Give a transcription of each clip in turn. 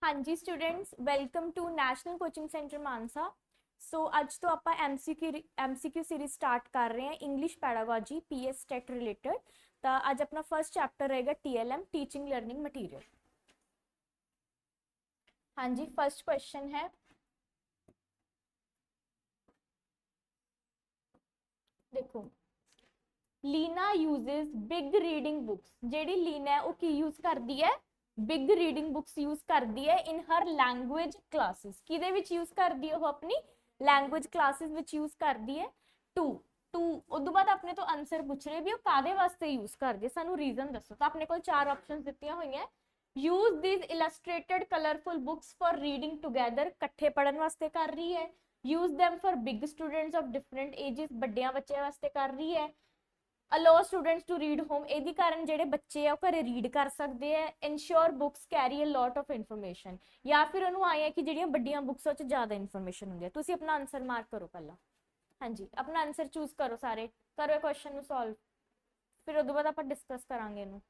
हाँ जी students, welcome to national coaching centre Mansa. So अज तो आप एमसीक्यू सीरीज स्टार्ट कर रहे हैं English pedagogy PS TET related. तो अज अपना फर्स्ट चैप्टर रहेगा टीएलएम टीचिंग लर्निंग मटीरियल। हाँ जी, फर्स्ट क्वेश्चन है, देखो, Leena uses big reading books. जेडी लीना है वो की यूज करती है, बिग रीडिंग बुक्स यूज करती है इन हर लैंग्वेज क्लासेस। किदे विच यूज करती है वो? अपनी लैंग्वेज क्लासेस विच यूज करती है। टू टू उस बाद अपने तो आंसर पूछ रहे भी वो कादे वास्ते यूज करती है, सानू रीजन दसो। तो अपने को चार ऑप्शंस दित्तियां हुई हैं। Use this illustrated colourful books for reading together, कट्ठे पढ़न वास्ते कर रही है। Use them for big students of different ages, बड़िया बच्चे वास्ते कर रही है। अलो स्टूडेंट्स टू रीड होम, ਇਹਦੀ ਕਾਰਨ ਜਿਹੜੇ ਬੱਚੇ ਆ ਉਹ ਘਰੇ ਰੀਡ ਕਰ ਸਕਦੇ ਆ। Ensure books carry a lot of information, ਜਾਂ ਫਿਰ ਉਹਨੂੰ ਆਏ ਆ ਕਿ ਜਿਹੜੀਆਂ ਵੱਡੀਆਂ ਬੁੱਕਸ ਉਹ ਚ ਜ਼ਿਆਦਾ ਇਨਫੋਰਮੇਸ਼ਨ ਹੁੰਦੀ ਹੈ। ਤੁਸੀਂ ਆਪਣਾ ਆਨਸਰ ਮਾਰਕ ਕਰੋ ਪਹਿਲਾਂ। ਹਾਂਜੀ, ਆਪਣਾ ਆਨਸਰ ਚੂਜ਼ ਕਰੋ, ਸਾਰੇ ਕਰੋ ਇਹ ਕੁਐਸਚਨ ਨੂੰ ਸੋਲਵ, ਫਿਰ ਉਦੋਂ ਬਾਅਦ ਆਪਾਂ ਡਿਸਕਸ ਕਰਾਂਗੇ ਇਹਨੂੰ।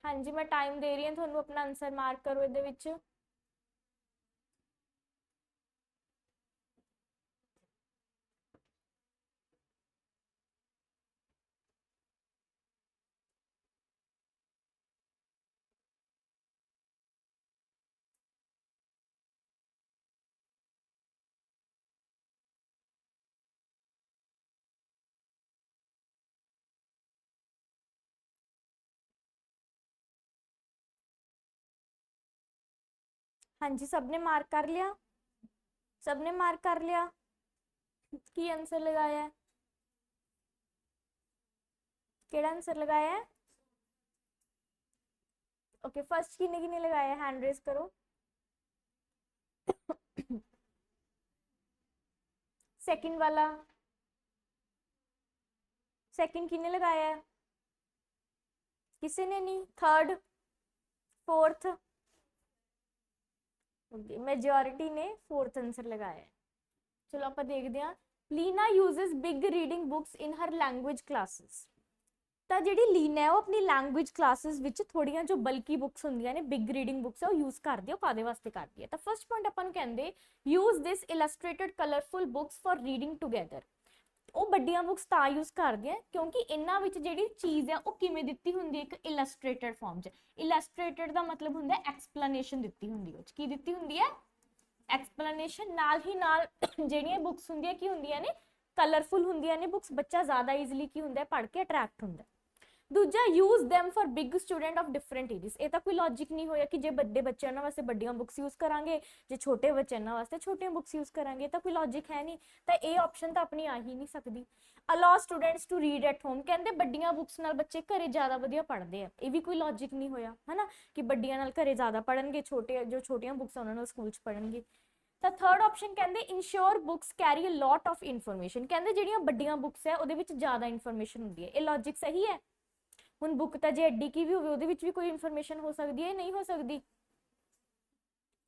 ਹਾਂਜੀ, ਮੈਂ ਟਾਈਮ ਦੇ ਰਹੀ ਹਾਂ ਤੁਹਾਨੂੰ, ਆਪਣਾ ਆਨਸਰ ਮਾਰਕ ਕਰੋ ਇਹਦੇ ਵਿੱਚ। हाँ जी, सबने मार्क कर लिया? सबने मार्क कर लिया? की आंसर लगाया है? केड़ा आंसर लगाया है? ओके, फर्स्ट किने किने लगाया है? हैंड रेज करो। सेकंड वाला, सेकंड किने लगाया है? किसी ने नहीं। थर्ड, फोर्थ, मेजॉरिटी ने फोर्थ आंसर लगाया है। चलो आप देखते हैं। Leena uses big reading books in her language classes. ਤਾਂ ਜਿਹੜੀ ਲੀਨਾ ਹੈ ਉਹ ਆਪਣੀ ਲੈਂਗੁਏਜ ਕਲਾਸਿਸ ਵਿੱਚ ਥੋੜੀਆਂ ਜੋ ਬਲਕੀ ਬੁੱਕਸ ਹੁੰਦੀਆਂ ਨੇ, ਬਿਗ ਰੀਡਿੰਗ ਬੁੱਕਸ ਹੈ, ਉਹ ਯੂਜ਼ ਕਰਦੀ ਹੈ। ਉਹ ਕਾਦੇ ਵਾਸਤੇ ਕਰਦੀ ਹੈ? ਤਾਂ ਫਰਸਟ ਪੁਆਇੰਟ ਆਪਾਂ ਨੂੰ ਕਹਿੰਦੇ use this illustrated colourful books for reading together. ਉਹ ਵੱਡੀਆਂ ਬੁੱਕਸ ਤਾਂ ਯੂਜ਼ ਕਰਦੀ ਹੈ ਕਿਉਂਕਿ ਇਹਨਾਂ ਵਿੱਚ ਜਿਹੜੀ ਚੀਜ਼ ਹੈ ਉਹ ਕਿਵੇਂ ਦਿੱਤੀ ਹੁੰਦੀ ਹੈ? ਇੱਕ ਇਲਸਟ੍ਰੇਟਡ ਫਾਰਮ 'ਚ। ਇਲਸਟ੍ਰੇਟਡ ਦਾ ਮਤਲਬ ਹੁੰਦਾ ਐਕਸਪਲੇਨੇਸ਼ਨ ਦਿੱਤੀ ਹੁੰਦੀ ਹੈ। ਉਹ 'ਚ ਕੀ ਦਿੱਤੀ ਹੁੰਦੀ ਹੈ? ਐਕਸਪਲੇਨੇਸ਼ਨ। ਨਾਲ ਹੀ ਨਾਲ ਜਿਹੜੀਆਂ ਬੁੱਕਸ ਹੁੰਦੀਆਂ ਕੀ ਹੁੰਦੀਆਂ ਨੇ? ਕਲਰਫੁਲ ਹੁੰਦੀਆਂ ਨੇ ਬੁੱਕਸ। ਬੱਚਾ ਜ਼ਿਆਦਾ ਈਜ਼ੀਲੀ ਕੀ ਹੁੰਦਾ ਪੜ੍ਹ ਕੇ ਅਟਰੈਕਟ ਹੁੰਦਾ। दूजा use them for big student of different ages. ये तो कोई लॉजिक नहीं होया कि जे बड़े बच्चे उन्होंने वास्ते बड़ियां बुक्स यूज करांगे, जे छोटे बच्चे उन्होंने वास्ते छोटियां बुक्स यूज करांगे, तो कोई लॉजिक है नहीं। तो ये ऑप्शन तो अपनी आ ही नहीं सकती। Allow students to read at home, कहते बड़ियां बुक्स नाल बच्चे घरे ज़्यादा वधिया पढ़ते हैं। ये भी कोई लॉजिक नहीं होया है ना कि बड़ियां नाल घरे ज़्यादा पढ़नगे, छोटे जो छोटियां बुक्स उन्होंने स्कूल च पढ़नगे। तो थर्ड ऑप्शन कहते ensure books carry a lot of information, कहते जिहड़ियां बड़ियां बुक्स है उहदे विच ज़्यादा इन्फॉर्मेशन हुंदी है। ये लॉजिक सही है? ਹੁਣ बुक तो जो एडी की भी हो कोई इन्फॉर्मेशन हो सकती है? नहीं हो सकती।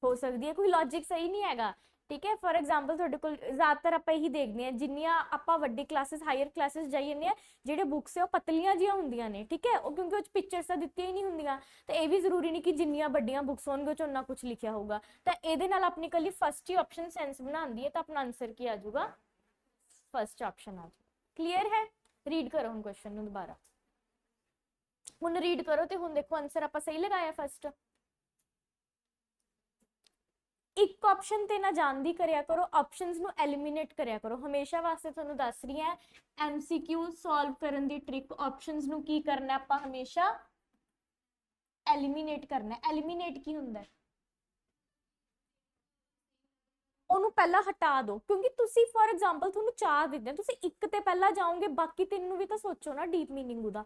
हो सकती है, कोई लॉजिक सही नहीं है। ठीक है, फॉर एग्जाम्पल थोड़े को ज़्यादातर आप यही देखते हैं जिन्नियां आप वड्डी क्लासेस हायर क्लासेस जाइए ने जो बुक्स है वो पतलियां जिहियां होंदियां ने। ठीक है, क्योंकि वो पिक्चर्स दित्तियां ही नहीं होंदियां। तो ये भी जरूरी नहीं कि जिन्नियां वड्डियां बुक्स होणगे उस उन्ना कुछ लिखिया होगा। तो ये अपनी कली फर्स्ट ही ऑप्शन सेंस बनाती है। तो अपना आंसर की आ जाऊगा? फर्स्ट ऑप्शन आ जाएगा। क्लीयर है? रीड करो हम क्वेश्चन दोबारा। हुण रीड करो तो हुण देखो आंसर आप सही लगाया फर्स्ट। एक ऑप्शन ते ना जानदी करया करो, ऑप्शंस नु एलिमिनेट करया करो। हमेशा वास्ते तुहानू दस रही है एमसीक्यू सॉल्व करन दी ट्रिक। ऑप्शंस नु की करना है? आपां हमेशा एलिमिनेट करना है। एलिमिनेट की हुंदा है? ਉਹਨੂੰ ਪਹਿਲਾਂ ਹਟਾ ਦਿਓ, ਕਿਉਂਕਿ ਤੁਸੀਂ ਫॉर एग्जांपल ਤੁਹਾਨੂੰ ਚਾਰ ਦਿੰਦੇ ਤੁਸੀਂ ਇੱਕ ਤੇ ਪਹਿਲਾਂ ਜਾਓਗੇ, ਬਾਕੀ ਤਿੰਨ ਨੂੰ ਵੀ ਤਾਂ ਸੋਚੋ ਨਾ ਡੀਪ मीनिंग ਉਹਦਾ।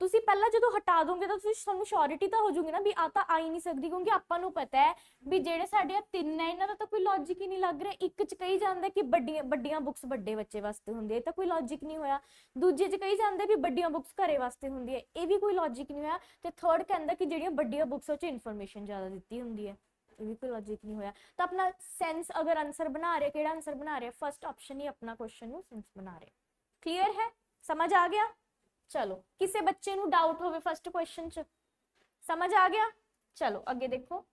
ਤੁਸੀਂ ਪਹਿਲਾਂ ਜਦੋਂ ਹਟਾ ਦੋਗੇ ਤਾਂ ਤੁਸੀਂ ਤੁਹਾਨੂੰ ਸ਼ੋਰਿਟੀ ਤਾਂ ਹੋ ਜੂਗੀ ਨਾ ਵੀ ਆ ਤਾਂ ਆ ਹੀ ਨਹੀਂ ਸਕਦੀ, ਕਿਉਂਕਿ ਆਪਾਂ ਨੂੰ ਪਤਾ ਹੈ ਵੀ ਜਿਹੜੇ ਸਾਡੇ ਆ ਤਿੰਨ ਹੈ ਇਹਨਾਂ ਦਾ ਤਾਂ ਕੋਈ ਲੌਜੀਕ ਹੀ ਨਹੀਂ ਲੱਗ ਰਿਹਾ। ਇੱਕ ਚ ਕਹੀ ਜਾਂਦਾ ਕਿ ਵੱਡੀਆਂ ਬੁੱਕਸ ਵੱਡੇ ਬੱਚੇ ਵਾਸਤੇ ਹੁੰਦੀ ਹੈ, ਤਾਂ ਕੋਈ ਲੌਜਿਕ ਨਹੀਂ ਹੋਇਆ। ਦੂਜੇ ਚ ਕਹੀ ਜਾਂਦੇ ਵੀ ਵੱਡੀਆਂ ਬੁੱਕਸ ਘਰੇ ਵਾਸਤੇ ਹੁੰਦੀ ਹੈ, ਇਹ ਵੀ ਕੋਈ ਲੌਜਿਕ ਨਹੀਂ ਹੋਇਆ। ਤੇ ਥਰਡ ਕਹਿੰਦਾ ਕਿ ਜਿਹੜੀਆਂ ਵੱਡੀਆਂ ਬੁੱਕਸ ਉਹ ਚ ਇਨਫੋਰਮੇਸ਼ਨ ਜ਼ਿਆਦਾ ਦਿੱਤੀ ਹੁੰਦੀ ਹੈ, ये भी कोई लॉजिक नहीं होया। तो अपना सेंस अगर आंसर बना रहे, केड़ा आंसर बना रहे? फर्स्ट ऑप्शन ही अपना क्वेश्चन नु सेंस बना रहे। क्लियर है? समझ आ गया? चलो, किसी बच्चे नु डाउट होवे फर्स्ट क्वेश्चन च? समझ आ गया? चलो अगे देखो।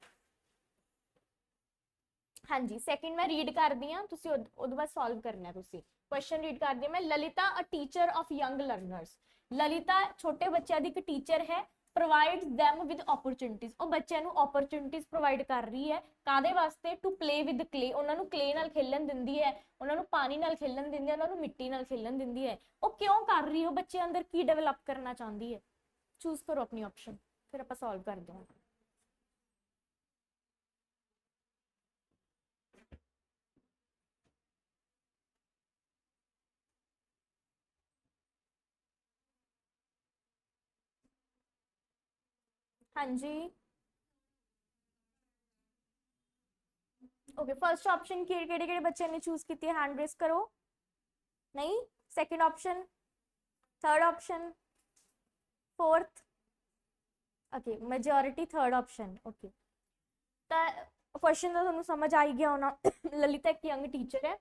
हाँ जी, सैकेंड मैं रीड कर दी हाँ, तुसी उहदे बाद सॉल्व करना है। तुसी क्वेश्चन रीड कर दिया मैं। Lalita a teacher of young learners. Lalita छोटे बच्चों की एक टीचर है। प्रोवाइड्स them with opportunities, ਉਹ ਬੱਚਿਆਂ ਨੂੰ opportunities provide ਕਰ ਰਹੀ ਹੈ ਕਾਦੇ ਵਾਸਤੇ? to play with clay, ਉਹਨਾਂ ਨੂੰ clay ਨਾਲ ਖੇਲਣ ਦਿੰਦੀ ਹੈ, ਉਹਨਾਂ ਨੂੰ ਪਾਣੀ ਨਾਲ ਖੇਲਣ ਦਿੰਦੀ ਹੈ, ਉਹਨਾਂ ਨੂੰ ਮਿੱਟੀ ਨਾਲ ਖੇਲਣ ਦਿੰਦੀ ਹੈ। ਉਹ ਕਿਉਂ ਕਰ ਰਹੀ ਹੈ? ਉਹ ਬੱਚੇ ਅੰਦਰ ਕੀ ਡਿਵੈਲਪ ਕਰਨਾ ਚਾਹੁੰਦੀ ਹੈ? ਚੂਜ਼ ਕਰੋ ਆਪਣੀ ਆਪਸ਼ਨ, ਫਿਰ ਆਪਾਂ ਸੋਲਵ ਕਰਦੇ ਹਾਂ। हाँ जी, ओके फर्स्ट ऑप्शन केड़े बच्चे ने चूज की है? हैंड रेस करो। नहीं, second option, third option, fourth, okay majority third option. Okay question तो ਤੁਹਾਨੂੰ ਸਮਝ ਆ ਹੀ ਗਿਆ ਹੋਣਾ। ਲਲਿਤਾ ਇੱਕ ਯੰਗ ਟੀਚਰ ਹੈ,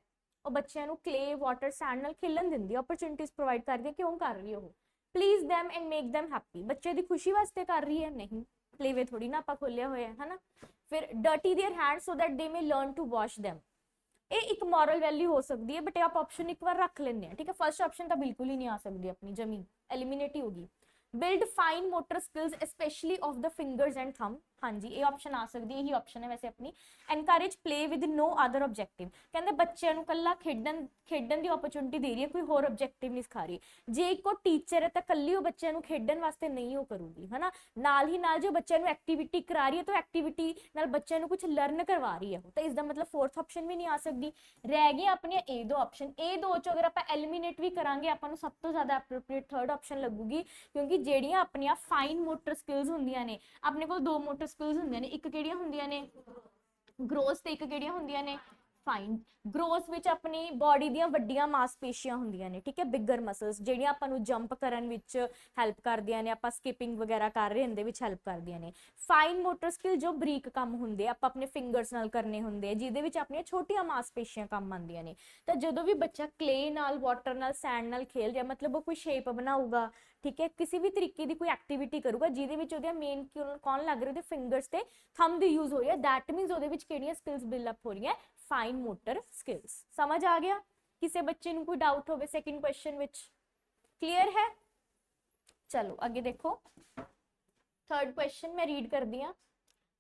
ਉਹ ਬੱਚਿਆਂ ਨੂੰ ਕਲੇ ਵਾਟਰ ਸੈਂਡ ਨਾਲ ਖੇਲਣ ਦਿੰਦੀ ਹੈ, ਓਪਰਚੁਨਿਟੀਜ਼ ਪ੍ਰੋਵਾਈਡ ਕਰਦੀ ਹੈ। ਕਿਉਂ ਕਰ ਰਹੀ ਹੈ ਉਹ? Please them and make them happy, ਬੱਚੇ ਦੀ ਖੁਸ਼ੀ ਵਾਸਤੇ ਕਰ ਰਹੀ ਹੈ? ਨਹੀਂ, ਪਲੇਵੇ ਥੋੜੀ ਨਾ ਆਪਾਂ ਖੋਲਿਆ ਹੋਇਆ ਹੈ ਨਾ। ਫਿਰ dirty their hands so that they may learn to wash them, ਇਹ ਇੱਕ ਮੋਰਲ ਵੈਲਿਊ ਹੋ ਸਕਦੀ ਹੈ, ਬਟ ਆਪ ਆਪਸ਼ਨ ਇੱਕ ਵਾਰ ਰੱਖ ਲੈਂਦੇ ਆ। ਠੀਕ ਹੈ, ਫਰਸਟ ਆਪਸ਼ਨ ਤਾਂ ਬਿਲਕੁਲ ਹੀ ਨਹੀਂ ਆ ਸਕਦੀ ਆਪਣੀ, ਜਮੀ ਐਲੀਮੀਨੇਟ ਹੀ ਹੋਗੀ। build fine motor skills especially of the fingers and thumb, हाँ जी ये ऑप्शन आ सकती है, यही ऑप्शन है वैसे अपनी। encourage play with no other objective, कहते बच्चों ਨੂੰ ਕੱਲਾ ਖੇਡਣ ਦੀ opportunity ਦੇ ਰਹੀ ਹੈ, ਕੋਈ ਹੋਰ objective ਨਹੀਂ ਸਿਖਾ ਰਹੀ। ਜੇ ਇੱਕੋ ਟੀਚਰ ਹੈ ਤਾਂ ਕੱਲੀ ਉਹ ਬੱਚਿਆਂ ਨੂੰ ਖੇਡਣ ਵਾਸਤੇ ਨਹੀਂ ਉਹ ਕਰੂਗੀ, ਹੈ ਨਾ। ਨਾਲ ਹੀ ਨਾਲ ਜੋ ਬੱਚਿਆਂ ਨੂੰ ਐਕਟੀਵਿਟੀ ਕਰਾ ਰਹੀ ਹੈ ਤਾਂ ਐਕਟੀਵਿਟੀ ਨਾਲ ਬੱਚਿਆਂ ਨੂੰ ਕੁਝ ਲਰਨ ਕਰਵਾ ਰਹੀ ਹੈ, ਤਾਂ ਇਸ ਦਾ ਮਤਲਬ ਫੋਰਥ ਆਪਸ਼ਨ ਵੀ ਨਹੀਂ ਆ ਸਕਦੀ। ਰਹਿ ਗਏ ਆਪਣੀਆਂ ਇਹ ਦੋ ਆਪਸ਼ਨ। ਇਹ ਦੋ ਚੋਂ ਅਗਰ ਆਪਾਂ ਐਲੀਮੀਨੇਟ ਵੀ ਕਰਾਂਗੇ, ਆਪਾਂ ਨੂੰ ਸਭ ਤੋਂ ਜ਼ਿਆਦਾ ਐਪਰੋਪ੍ਰੀਏਟ ਥਰਡ ਆਪਸ਼ਨ ਲੱਗੂਗੀ, ਕਿਉਂਕਿ ਜਿਹੜੀਆਂ ਆਪਣੀਆਂ ਫਾਈਨ ਮੋਟਰ ਸਕਿੱਲਸ ਹੁੰਦੀਆਂ ਨੇ, ਆਪਣੇ ਕੋਲ ਦੋ ਮੋਟਰ ਸਕਿੱਲਸ ਹੁੰਦੀਆਂ ਨੇ, ਇੱਕ ਕਿਹੜੀਆਂ ਹੁੰਦੀਆਂ ਨੇ? ਗ੍ਰੋਸ, ਤੇ ਇੱਕ ਕਿਹੜੀਆਂ ਹੁੰਦੀਆਂ ਨੇ? ਫਾਈਨ। ਗ੍ਰੋਸ ਵਿੱਚ ਆਪਣੀ ਬਾਡੀ ਦੀਆਂ ਵੱਡੀਆਂ ਮਾਸਪੇਸ਼ੀਆਂ ਹੁੰਦੀਆਂ ਨੇ, ਠੀਕ ਹੈ, ਬਿਗਰ ਮਸਲਸ, ਜਿਹੜੀਆਂ ਆਪਾਂ ਨੂੰ ਜੰਪ ਕਰਨ ਵਿੱਚ ਹੈਲਪ ਕਰਦੀਆਂ ਨੇ, ਆਪਾਂ ਸਕਿਪਿੰਗ ਵਗੈਰਾ ਕਰ ਰਹੇ ਹੁੰਦੇ ਵਿੱਚ ਹੈਲਪ ਕਰਦੀਆਂ ਨੇ। ਫਾਈਨ ਮੋਟਰ ਸਕਿੱਲ ਜੋ ਬਰੀਕ ਕੰਮ ਹੁੰਦੇ, ਆਪਾਂ ਆਪਣੇ ਫਿੰਗਰਸ ਨਾਲ ਕਰਨੇ ਹੁੰਦੇ ਆ, ਜਿਹਦੇ ਵਿੱਚ ਆਪਣੀਆਂ ਛੋਟੀਆਂ ਮਾਸਪੇਸ਼ੀਆਂ ਕੰਮ ਆਉਂਦੀਆਂ ਨੇ। ਤਾਂ ਜਦੋਂ ਵੀ ਬੱਚਾ ਕਲੇ ਨਾਲ, ਵਾਟਰ ਨਾਲ, ਸੈਂਡ ਨਾਲ ਖੇਲ ਰਿਹਾ, ਮਤਲਬ ਉਹ ਕੋਈ ਸ਼ੇਪ ਬਣਾਊਗਾ, ਠੀਕ ਹੈ, ਕਿਸੇ ਵੀ ਤਰੀਕੇ ਦੀ ਕੋਈ ਐਕਟੀਵਿਟੀ ਕਰੂਗਾ ਜਿਹਦੇ ਵਿੱਚ ਉਹਦੇ ਮੇਨ ਕੌਣ ਲੱਗ ਰਿਹਾ? ਉਹਦੇ ਫਿੰਗਰਸ ਤੇ ਥੰਬ ਦੀ ਯੂਜ਼ ਹੋ ਰਹੀ ਹੈ, ਦੈਟ ਮੀਨਸ ਉਹਦੇ ਵਿੱਚ ਕਿਹੜੀਆਂ ਸਕਿੱਲਸ ਬਿਲਡ ਅਪ ਹੋ ਰਹੀਆਂ? Fine motor skills. ਸਮਝ ਆ ਗਿਆ? ਕਿਸੇ ਬੱਚੇ ਨੂੰ ਕੋਈ ਡਾਊਟ ਹੋਵੇ ਸੈਕਿੰਡ ਕੁਐਸਚਨ ਵਿੱਚ? ਕਲੀਅਰ ਹੈ? ਚਲੋ ਅੱਗੇ ਦੇਖੋ, ਥਰਡ ਕੁਐਸਚਨ ਮੈਂ ਰੀਡ ਕਰਦੀ ਹਾਂ।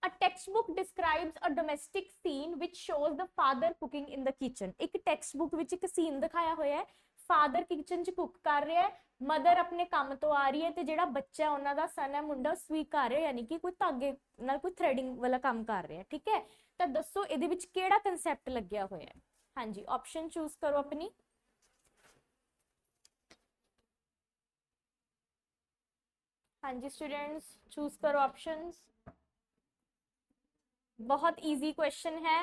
A textbook describes a domestic scene which shows the father cooking in the kitchen, ਇੱਕ ਟੈਕਸਟ ਵਿੱਚ ਇੱਕ ਸੀਨ ਦਿਖਾਇਆ ਹੋਇਆ ਹੈ, ਫਾਦਰ ਕਿਚਨ ਚ ਕੁੱਕ ਕਰ ਰਿਹਾ ਹੈ, ਮਦਰ ਆਪਣੇ ਕੰਮ ਤੋਂ ਆ ਰਹੀ ਹੈ, ਤੇ ਜਿਹੜਾ ਬੱਚਾ ਉਹਨਾਂ ਦਾ ਸਨ ਹੈ, ਮੁੰਡਾ, ਸਵੀਕ ਕਰ ਰਿਹਾ, ਯਾਨੀ ਕਿ ਕੋਈ ਧਾਗੇ ਨਾਲ ਕੋਈ ਥ੍ਰੈਡਿੰਗ ਵਾਲਾ ਕੰਮ ਕਰ ਰਿਹਾ, ਠੀਕ ਹੈ। ਤਾਂ ਦੱਸੋ ਇਹਦੇ ਵਿੱਚ ਕਿਹੜਾ ਕਨਸੈਪਟ ਲੱਗਿਆ ਹੋਇਆ ਹੈ? ਹਾਂਜੀ ਆਪਸ਼ਨ ਚੂਜ਼ ਕਰੋ ਆਪਣੀ। ਹਾਂਜੀ स्टूडेंट्स चूज करो ऑप्शंस। बहुत ईजी क्वेश्चन है,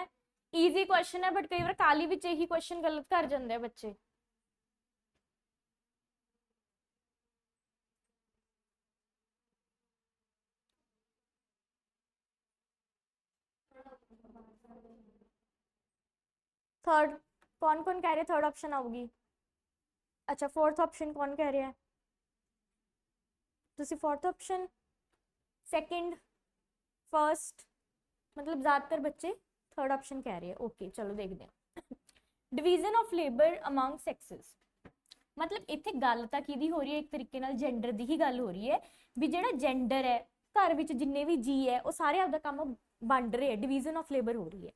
ईजी क्वेश्चन है, बट कई बार काली विच यही क्वेश्चन गलत कर जाते हैं बच्चे। थर्ड कौन कौन कह रहे थर्ड ऑप्शन आऊगी? अच्छा फोर्थ ऑप्शन कौन कह रहा है? तुसी फोर्थ ऑप्शन, सेकंड, फर्स्ट, मतलब ज्यादातर बच्चे थर्ड ऑप्शन कह रहे हैं। ओके चलो देखते हैं। डिवीजन ऑफ लेबर अमंग सैक्सिस, मतलब इत्थे गल तां किहदी हो रही है? एक तरीके नाल जेंडर दी ही गल हो रही है, भी जिहड़ा जेंडर है घर विच जिन्ने भी जी है वो सारे आपदा काम वंड रहे हैं, डिवीजन ऑफ लेबर हो रही है,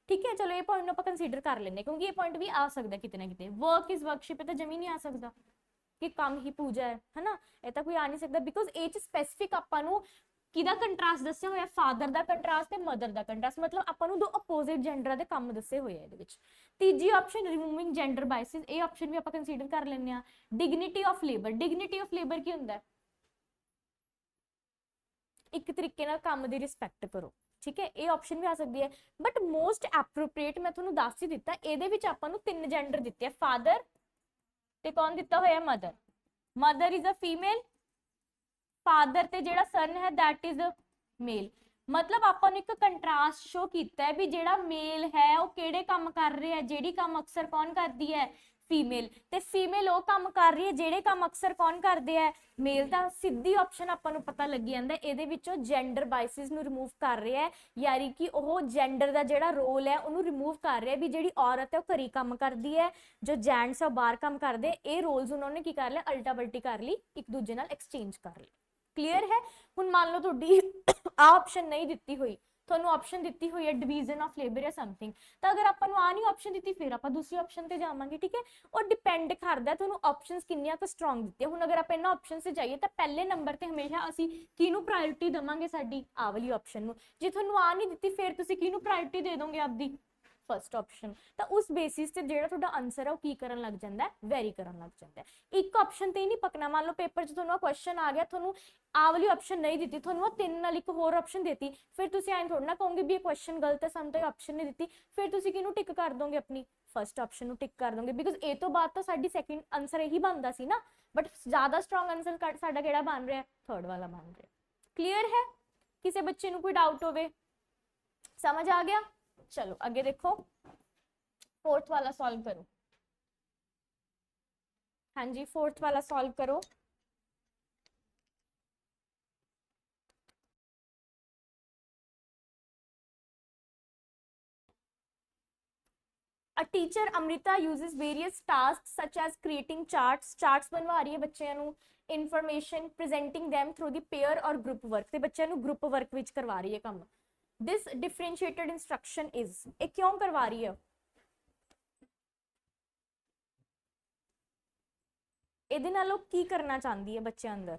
ठीक है। चलो ये पॉइंट आप कंसीडर कर लेंगे, क्योंकि ये पॉइंट भी आ सकता है किते ना किते। वर्क इज वर्कशिप, तो जमी नहीं आ सकता कि काम ही पूजा है ना, ये तो कोई आ नहीं सकता, बिकॉज ये स्पैसिफिक आपां नूं किहदा कंट्रास्ट दस्सिया होया? फादर दा कंट्रास्ट ते मदर दा कंट्रास्ट, मतलब आपां नूं दो अपोजिट जेंडर दे काम दस्से होए इहदे विच। तीजी ऑप्शन रिमूविंग जेंडर बायसिस, ये ऑप्शन भी आपां कंसीडर कर लैंदे आ। Dignity of labour, dignity of labour की हुंदा है? एक तरीके नाल काम दी रिस्पैक्ट करो, ठीक है, ये ऑप्शन भी आ सकती है। बट मोस्ट एप्रोप्रिएट मैं तुहानूं दस ही दिता, इहदे विच आपां नूं तीन जेंडर दित्ते आ, फादर ते कौन दिता होया? Mother. Mother is a female, father ते जेड़ा सन है दैट इज मेल। मतलब आपां नूं एक कंट्रास्ट शो कीता है भी जेड़ा मेल है वो केड़े काम कर रहे हैं, जेड़ी काम अक्सर कौन करती है? ਫੀਮੇਲ, ਤੇ ਫੀਮੇਲ ਉਹ ਕੰਮ ਕਰ ਰਹੀ ਹੈ ਜਿਹੜੇ ਕੰਮ ਅਕਸਰ ਕੌਣ ਕਰਦੇ ਆ, ਮੇਲ। ਤਾਂ ਸਿੱਧੀ ਆਪਸ਼ਨ ਆਪਾਂ ਨੂੰ ਪਤਾ ਲੱਗ ਜਾਂਦਾ ਇਹਦੇ ਵਿੱਚੋਂ ਜੈਂਡਰ ਬਾਇਸਿਸ ਨੂੰ ਰਿਮੂਵ ਕਰ ਰਿਹਾ ਹੈ, ਯਾਨੀ ਕਿ ਉਹ ਜੈਂਡਰ ਦਾ ਜਿਹੜਾ ਰੋਲ ਹੈ ਉਹਨੂੰ ਰਿਮੂਵ ਕਰ ਰਿਹਾ, ਵੀ ਜਿਹੜੀ ਔਰਤ ਹੈ ਉਹ ਘਰੀ ਕੰਮ ਕਰਦੀ ਹੈ, ਜੋ ਜੈਂਟਸ ਆ ਬਾਹਰ ਕੰਮ ਕਰਦੇ, ਇਹ ਰੋਲਸ ਉਹਨਾਂ ਨੇ ਕੀ ਕਰ ਲਿਆ, ਅਲਟਾ ਪਲਟੀ ਕਰ ਲਈ, ਇੱਕ ਦੂਜੇ ਨਾਲ ਐਕਸਚੇਂਜ ਕਰ ਲਈ। ਕਲੀਅਰ ਹੈ। ਹੁਣ ਮੰਨ ਲਓ ਤੁਹਾਡੀ ਆ ਆਪਸ਼ਨ ਨਹੀਂ ਦਿੱਤੀ ਹੋਈ, ਤੁਹਾਨੂੰ ਆਪਸ਼ਨ ਦਿੱਤੀ ਹੋਈ ਹੈ ਡਿਵੀਜ਼ਨ ਆਫ ਲੇਬਰ ਜਾਂ ਸਮਥਿੰਗ, ਤਾਂ ਅਗਰ ਆਪਾਂ ਨੂੰ ਆ ਨਹੀਂ ਆਪਸ਼ਨ ਦਿੱਤੀ ਫਿਰ ਆਪਾਂ ਦੂਸਰੀ ਆਪਸ਼ਨ ਤੇ ਜਾਵਾਂਗੇ। ਠੀਕ ਹੈ, ਉਹ ਡਿਪੈਂਡ ਕਰਦਾ ਤੁਹਾਨੂੰ ਆਪਸ਼ਨਸ ਕਿੰਨੀਆਂ ਕੁ ਸਟਰੋਂਗ ਦਿੱਤੀਆਂ। ਹੁਣ ਅਗਰ ਆਪਾਂ ਇਹਨਾਂ ਆਪਸ਼ਨ ਤੇ ਜਾਈਏ ਤਾਂ ਪਹਿਲੇ ਨੰਬਰ ਤੇ ਹਮੇਸ਼ਾ ਅਸੀਂ ਕਿਹਨੂੰ ਪ੍ਰਾਇੋਰਟੀ ਦੇਵਾਂਗੇ, ਸਾਡੀ ਆ ਵਾਲੀ ਆਪਸ਼ਨ ਨੂੰ। ਜੇ ਤੁਹਾਨੂੰ ਆ ਨਹੀਂ ਦਿੱਤੀ ਫਿਰ ਤੁਸੀਂ ਕਿਹਨੂੰ ਪ੍ਰਾਇੋਰਟੀ ਦੇ ਦੋਗੇ, ਆਪਦੀ ਫਸਟ ਆਪਸ਼ਨ। ਤਾਂ ਉਸ ਬੇਸਿਸ ਤੇ ਜਿਹੜਾ ਤੁਹਾਡਾ ਆਨਸਰ ਹੈ ਉਹ ਕੀ ਕਰਨ ਲੱਗ ਜਾਂਦਾ ਹੈ, ਵੈਰੀ ਕਰਨ ਲੱਗ ਜਾਂਦਾ ਹੈ। ਇੱਕ ਆਪਸ਼ਨ ਤੇ ਹੀ ਨਹੀਂ ਪਕਣਾ। ਮੰਨ ਲਓ ਪੇਪਰ 'ਚ ਤੁਹਾਨੂੰ ਕੁਐਸਚਨ ਆ ਗਿਆ, ਤੁਹਾਨੂੰ ਆ ਵਾਲੀ ਆਪਸ਼ਨ ਨਹੀਂ ਦਿੱਤੀ, ਤੁਹਾਨੂੰ ਉਹ 3 ਨਾਲ ਇੱਕ ਹੋਰ ਆਪਸ਼ਨ ਦੇਤੀ, ਫਿਰ ਤੁਸੀਂ ਐਂ ਥੋੜਾ ਨਾ ਕਹੋਗੇ ਵੀ ਇਹ ਕੁਐਸਚਨ ਗਲਤ ਹੈ, ਸਾਨੂੰ ਤਾਂ ਇਹ ਆਪਸ਼ਨ ਨਹੀਂ ਦਿੱਤੀ, ਫਿਰ ਤੁਸੀਂ ਕਿਹਨੂੰ ਟਿਕ ਕਰ ਦੋਗੇ, ਆਪਣੀ ਫਸਟ ਆਪਸ਼ਨ ਨੂੰ ਟਿਕ ਕਰ ਦੋਗੇ, ਬਿਕੋਜ਼ ਇਹ ਤੋਂ ਬਾਅਦ ਤਾਂ ਸਾਡੀ ਸੈਕਿੰਡ ਆਨਸਰ ਇਹੀ ਬਣਦਾ ਸੀ ਨਾ, ਬਟ ਜ਼ਿਆਦਾ ਸਟਰੋਂਗ ਆਨਸਰ ਸਾਡਾ ਕਿਹੜਾ ਬਣ ਰਿਹਾ, ਥਰਡ ਵਾਲਾ ਬਣ ਰਿਹਾ। ਕਲੀਅਰ ਹੈ। ਕਿਸੇ ਬੱਚੇ ਨੂੰ ਕੋਈ ਡਾਊਟ ਹੋਵੇ, ਸਮਝ ਆ ਗਿਆ। ਚਲੋ ਅੱਗੇ ਦੇਖੋ, फोर्थ वाला सॉल्व करो। हाँ जी, फोर्थ वाला सॉल्व करो। A teacher Amrita uses various tasks such as creating charts बनवा रही है बच्चों ਨੂੰ, information presenting them through the pair or group work, ਤੇ ਬੱਚਿਆਂ ਨੂੰ group work ਵਿੱਚ ਕਰਵਾ ਰਹੀ ਹੈ ਕੰਮ। This differentiated instruction is, ਇਹ ਕਿਉਂ ਕਰਵਾ ਰਹੀ ਹੈ, ਇਹਦੇ ਨਾਲ ਉਹ ਕੀ ਕਰਨਾ ਚਾਹੁੰਦੀ ਹੈ ਬੱਚਿਆਂ ਅੰਦਰ।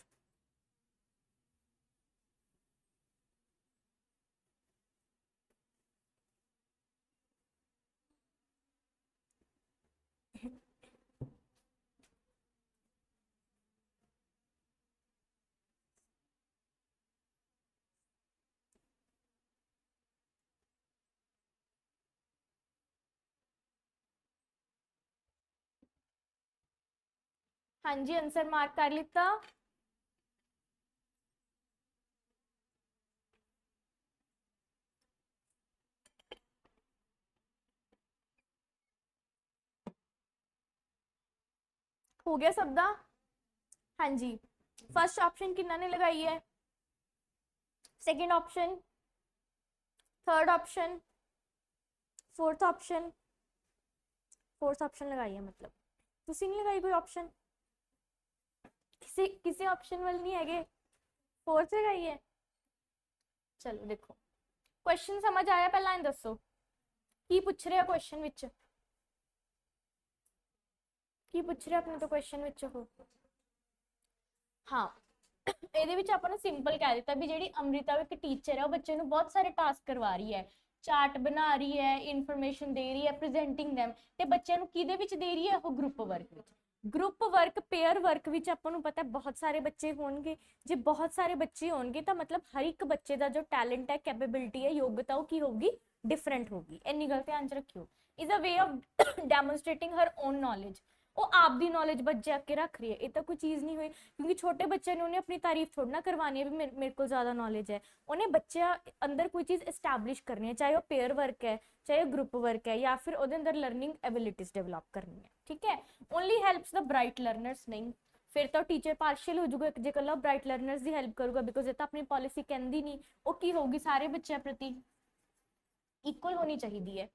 हाँ जी, आंसर मार्क कर लिता। हो गया सब दा। हाँ जी, फर्स्ट ऑप्शन किन्ना ने लगाई है, second option, third option, fourth option, fourth option लगाई है, मतलब तुसी नहीं लगाई कोई ऑप्शन, किसी ऑप्शन वाल नहीं है, फोर्थ लगाई है। चलो देखो क्वेश्चन समझ आया, पहला इन दसो की पूछ रहे हो क्वेश्चन विच, की पूछ रहे अपने तो क्वेश्चन विच हो। हाँ, ਇਹਦੇ ਵਿੱਚ ਆਪਾਂ ਨੂੰ ਸਿੰਪਲ ਕਹਿ ਦਿੱਤਾ ਵੀ ਜਿਹੜੀ ਅਮ੍ਰਿਤਾ ਇੱਕ ਟੀਚਰ ਹੈ ਉਹ ਬੱਚੇ ਨੂੰ ਬਹੁਤ ਸਾਰੇ ਟਾਸਕ ਕਰਵਾ ਰਹੀ ਹੈ, ਚਾਰਟ ਬਣਾ ਰਹੀ ਹੈ, ਇਨਫੋਰਮੇਸ਼ਨ ਦੇ ਰਹੀ ਹੈ, ਪ੍ਰੈਜ਼ੈਂਟਿੰਗ them, ਤੇ ਬੱਚਿਆਂ ਨੂੰ ਕਿਹਦੇ ਵਿੱਚ ਦੇ ਰਹੀ ਹੈ, ਉਹ ਗਰੁੱਪ ਵਰਕ ਵਿੱਚ। ਗਰੁੱਪ ਵਰਕ, ਪੇਅਰ ਵਰਕ ਵਿੱਚ ਆਪਾਂ ਨੂੰ ਪਤਾ ਬਹੁਤ ਸਾਰੇ ਬੱਚੇ ਹੋਣਗੇ, ਜੇ ਬਹੁਤ ਸਾਰੇ ਬੱਚੇ ਹੋਣਗੇ ਤਾਂ ਮਤਲਬ ਹਰ ਇੱਕ ਬੱਚੇ ਦਾ ਜੋ ਟੈਲੈਂਟ ਹੈ, ਕੈਪੇਬਿਲਿਟੀ ਹੈ, ਯੋਗਤਾ, ਉਹ ਕੀ ਹੋਊਗੀ, ਡਿਫਰੈਂਟ ਹੋਊਗੀ। ਇੰਨੀ ਗੱਲ ਧਿਆਨ ਚ ਰੱਖਿਓ। Is a way of demonstrating her own knowledge, ਉਹ ਆਪ ਦੀ ਨੌਲੇਜ ਬਚਾ ਕੇ ਰੱਖ ਰਹੀ ਹੈ, ਇਹ ਤਾਂ ਕੋਈ ਚੀਜ਼ ਨਹੀਂ ਹੋਈ, ਕਿਉਂਕਿ ਛੋਟੇ ਬੱਚੇ ਨੇ ਉਹਨੇ ਆਪਣੀ ਤਾਰੀਫ ਥੋੜਾ ਨਾ ਕਰਵਾਉਣੀ ਹੈ ਵੀ ਮੇਰੇ ਕੋਲ ਜ਼ਿਆਦਾ ਨੌਲੇਜ ਹੈ, ਉਹਨੇ ਬੱਚਿਆਂ ਅੰਦਰ ਕੋਈ ਚੀਜ਼ ਐਸਟੈਬਲਿਸ਼ ਕਰਨੀ ਹੈ, ਚਾਹੇ ਉਹ ਪੇਅਰ ਵਰਕ ਹੈ, ਚਾਹੇ ਉਹ ਗਰੁੱਪ ਵਰਕ ਹੈ, ਜਾਂ ਫਿਰ ਉਹਦੇ ਅੰਦਰ ਲਰਨਿੰਗ ਐਬਿਲਿਟੀਜ਼ ਡਿਵੈਲਪ ਕਰਨੀ ਹੈ। ਠੀਕ ਹੈ, ਓਨਲੀ ਹੈਲਪਸ ਦ ਬ੍ਰਾਈਟ ਲਰਨਰਸ, ਨਹੀਂ ਫਿਰ ਤਾਂ ਟੀਚਰ ਪਾਰਸ਼ੀਅਲ ਹੋ ਜਾਊਗਾ ਜੇ ਇਕੱਲਾ ਬ੍ਰਾਈਟ ਲਰਨਰਸ ਦੀ ਹੈਲਪ ਕਰੂਗਾ, ਬਿਕੋਜ਼ ਇਹ ਤਾਂ ਆਪਣੀ ਪਾਲਿਸੀ ਕਹਿੰਦੀ ਨਹੀਂ, ਉਹ ਕੀ ਹੋਊਗੀ, ਸਾਰੇ ਬੱਚਿਆਂ ਪ੍ਰਤੀ ਇਕੁਅਲ ਹੋਣੀ ਚਾਹੀਦੀ ਹੈ।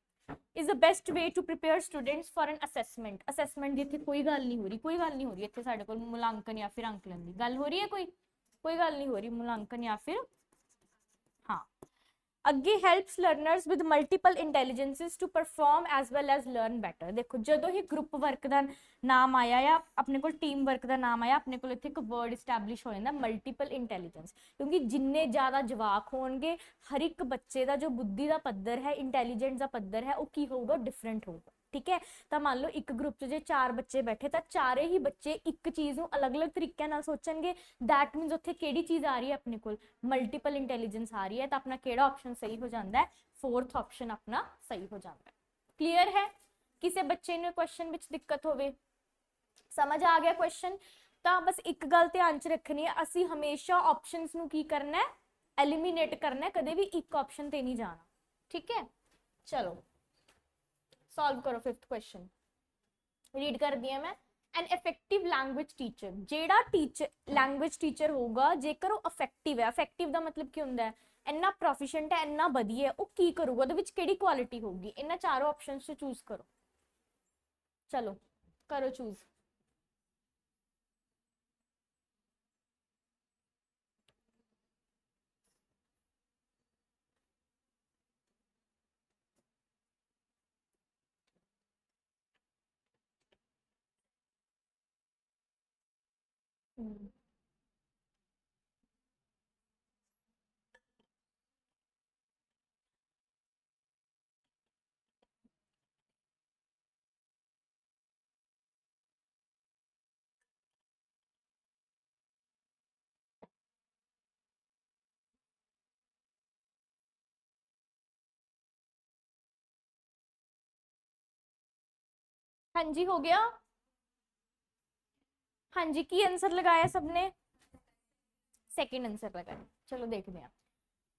is the best way to prepare students for an assessment, assessment ਦੀ ਇੱਥੇ ਕੋਈ ਗੱਲ ਨਹੀਂ ਹੋ ਰਹੀ, ਕੋਈ ਗੱਲ ਨਹੀਂ ਹੋ ਰਹੀ ਇੱਥੇ ਸਾਡੇ ਕੋਲ ਮੁਲਾਂਕਣ ਜਾਂ ਫਿਰ ਅੰਕਲਨ ਦੀ ਗੱਲ ਹੋ ਰਹੀ ਹੈ, ਕੋਈ ਗੱਲ ਨਹੀਂ ਹੋ ਰਹੀ ਮੁਲਾਂਕਣ ਜਾਂ ਫਿਰ। ਹਾਂ, ਅੱਗੇ helps learners with multiple intelligences to perform as well as learn better। ਦੇਖੋ ਜਦੋਂ ਹੀ ਗਰੁੱਪ ਵਰਕ ਦਾ ਨਾਮ ਆਇਆ ਜਾਂ ਆਪਣੇ ਕੋਲ ਟੀਮ ਵਰਕ ਦਾ ਨਾਮ ਆਇਆ, ਆਪਣੇ ਕੋਲ ਇੱਥੇ ਇੱਕ ਵਰਡ ਇਸਟੈਬਲਿਸ਼ ਹੋ ਜਾਂਦਾ ਮਲਟੀਪਲ ਇੰਟੈਲੀਜੈਂਸ, ਕਿਉਂਕਿ ਜਿੰਨੇ ਜ਼ਿਆਦਾ ਜਵਾਕ ਹੋਣਗੇ ਹਰ ਇੱਕ ਬੱਚੇ ਦਾ ਜੋ ਬੁੱਧੀ ਦਾ ਪੱਧਰ ਹੈ, ਇੰਟੈਲੀਜੈਂਸ ਦਾ ਪੱਧਰ ਹੈ, ਉਹ ਕੀ ਹੋਊਗਾ, ਡਿਫਰੈਂਟ ਹੋਊਗਾ। ਠੀਕ ਹੈ, ਤਾਂ ਮੰਨ ਲਓ ਇੱਕ ਗਰੁੱਪ 'ਚ ਜੇ 4 ਬੱਚੇ ਬੈਠੇ ਤਾਂ ਚਾਰੇ ਹੀ ਬੱਚੇ ਇੱਕ ਚੀਜ਼ ਨੂੰ ਅਲੱਗ-ਅਲੱਗ ਤਰੀਕਿਆਂ ਨਾਲ ਸੋਚਣਗੇ, ਦੈਟ ਮੀਨਸ ਉੱਥੇ ਕਿਹੜੀ ਚੀਜ਼ ਆ ਰਹੀ ਹੈ, ਆਪਣੇ ਕੋਲ ਮਲਟੀਪਲ ਇੰਟੈਲੀਜੈਂਸ ਆ ਰਹੀ ਹੈ, ਤਾਂ ਆਪਣਾ ਕਿਹੜਾ ਆਪਸ਼ਨ ਸਹੀ ਹੋ ਜਾਂਦਾ ਹੈ, फोर्थ ऑप्शन अपना सही हो जाता है। क्लियर है, किसी बच्चे ने क्वेश्चन विच दिक्कत होवे, समझ आ गया क्वेश्चन, तो बस एक गल ध्यान च रखनी है, असी हमेशा ऑप्शंस नू की करना है, एलिमिनेट करना है, कदे भी एक ऑप्शन ते नहीं जाना। ठीक है, चलो सॉल्व करो फिफ्थ क्वेश्चन। रीड कर दिया मैं। एन इफेक्टिव लैंग्वेज टीचर, जेड़ा टीचर लैंग्वेज टीचर होगा जेकर वो इफेक्टिव है, इफेक्टिव ਦਾ ਮਤਲਬ ਕੀ ਹੁੰਦਾ ਹੈ, ਇੰਨਾ ਪ੍ਰੋਫੀਸ਼ੀਐਂਟ ਹੈ, ਇੰਨਾ ਵਧੀਆ, ਉਹ ਕੀ ਕਰੂਗਾ, ਉਹਦੇ ਵਿੱਚ ਕਿਹੜੀ ਕੁਆਲਿਟੀ ਹੋਊਗੀ, ਇਹਨਾਂ ਚਾਰੋਂ ਆਪਸ਼ਨਸ ਚ ਚੂਜ਼ ਕਰੋ। ਚਲੋ ਕਰੋ ਚੂਜ਼। हाँ जी हो गया। हाँ जी की आंसर लगाया सबने, सेकंड आंसर लगाया। चलो देखते हैं।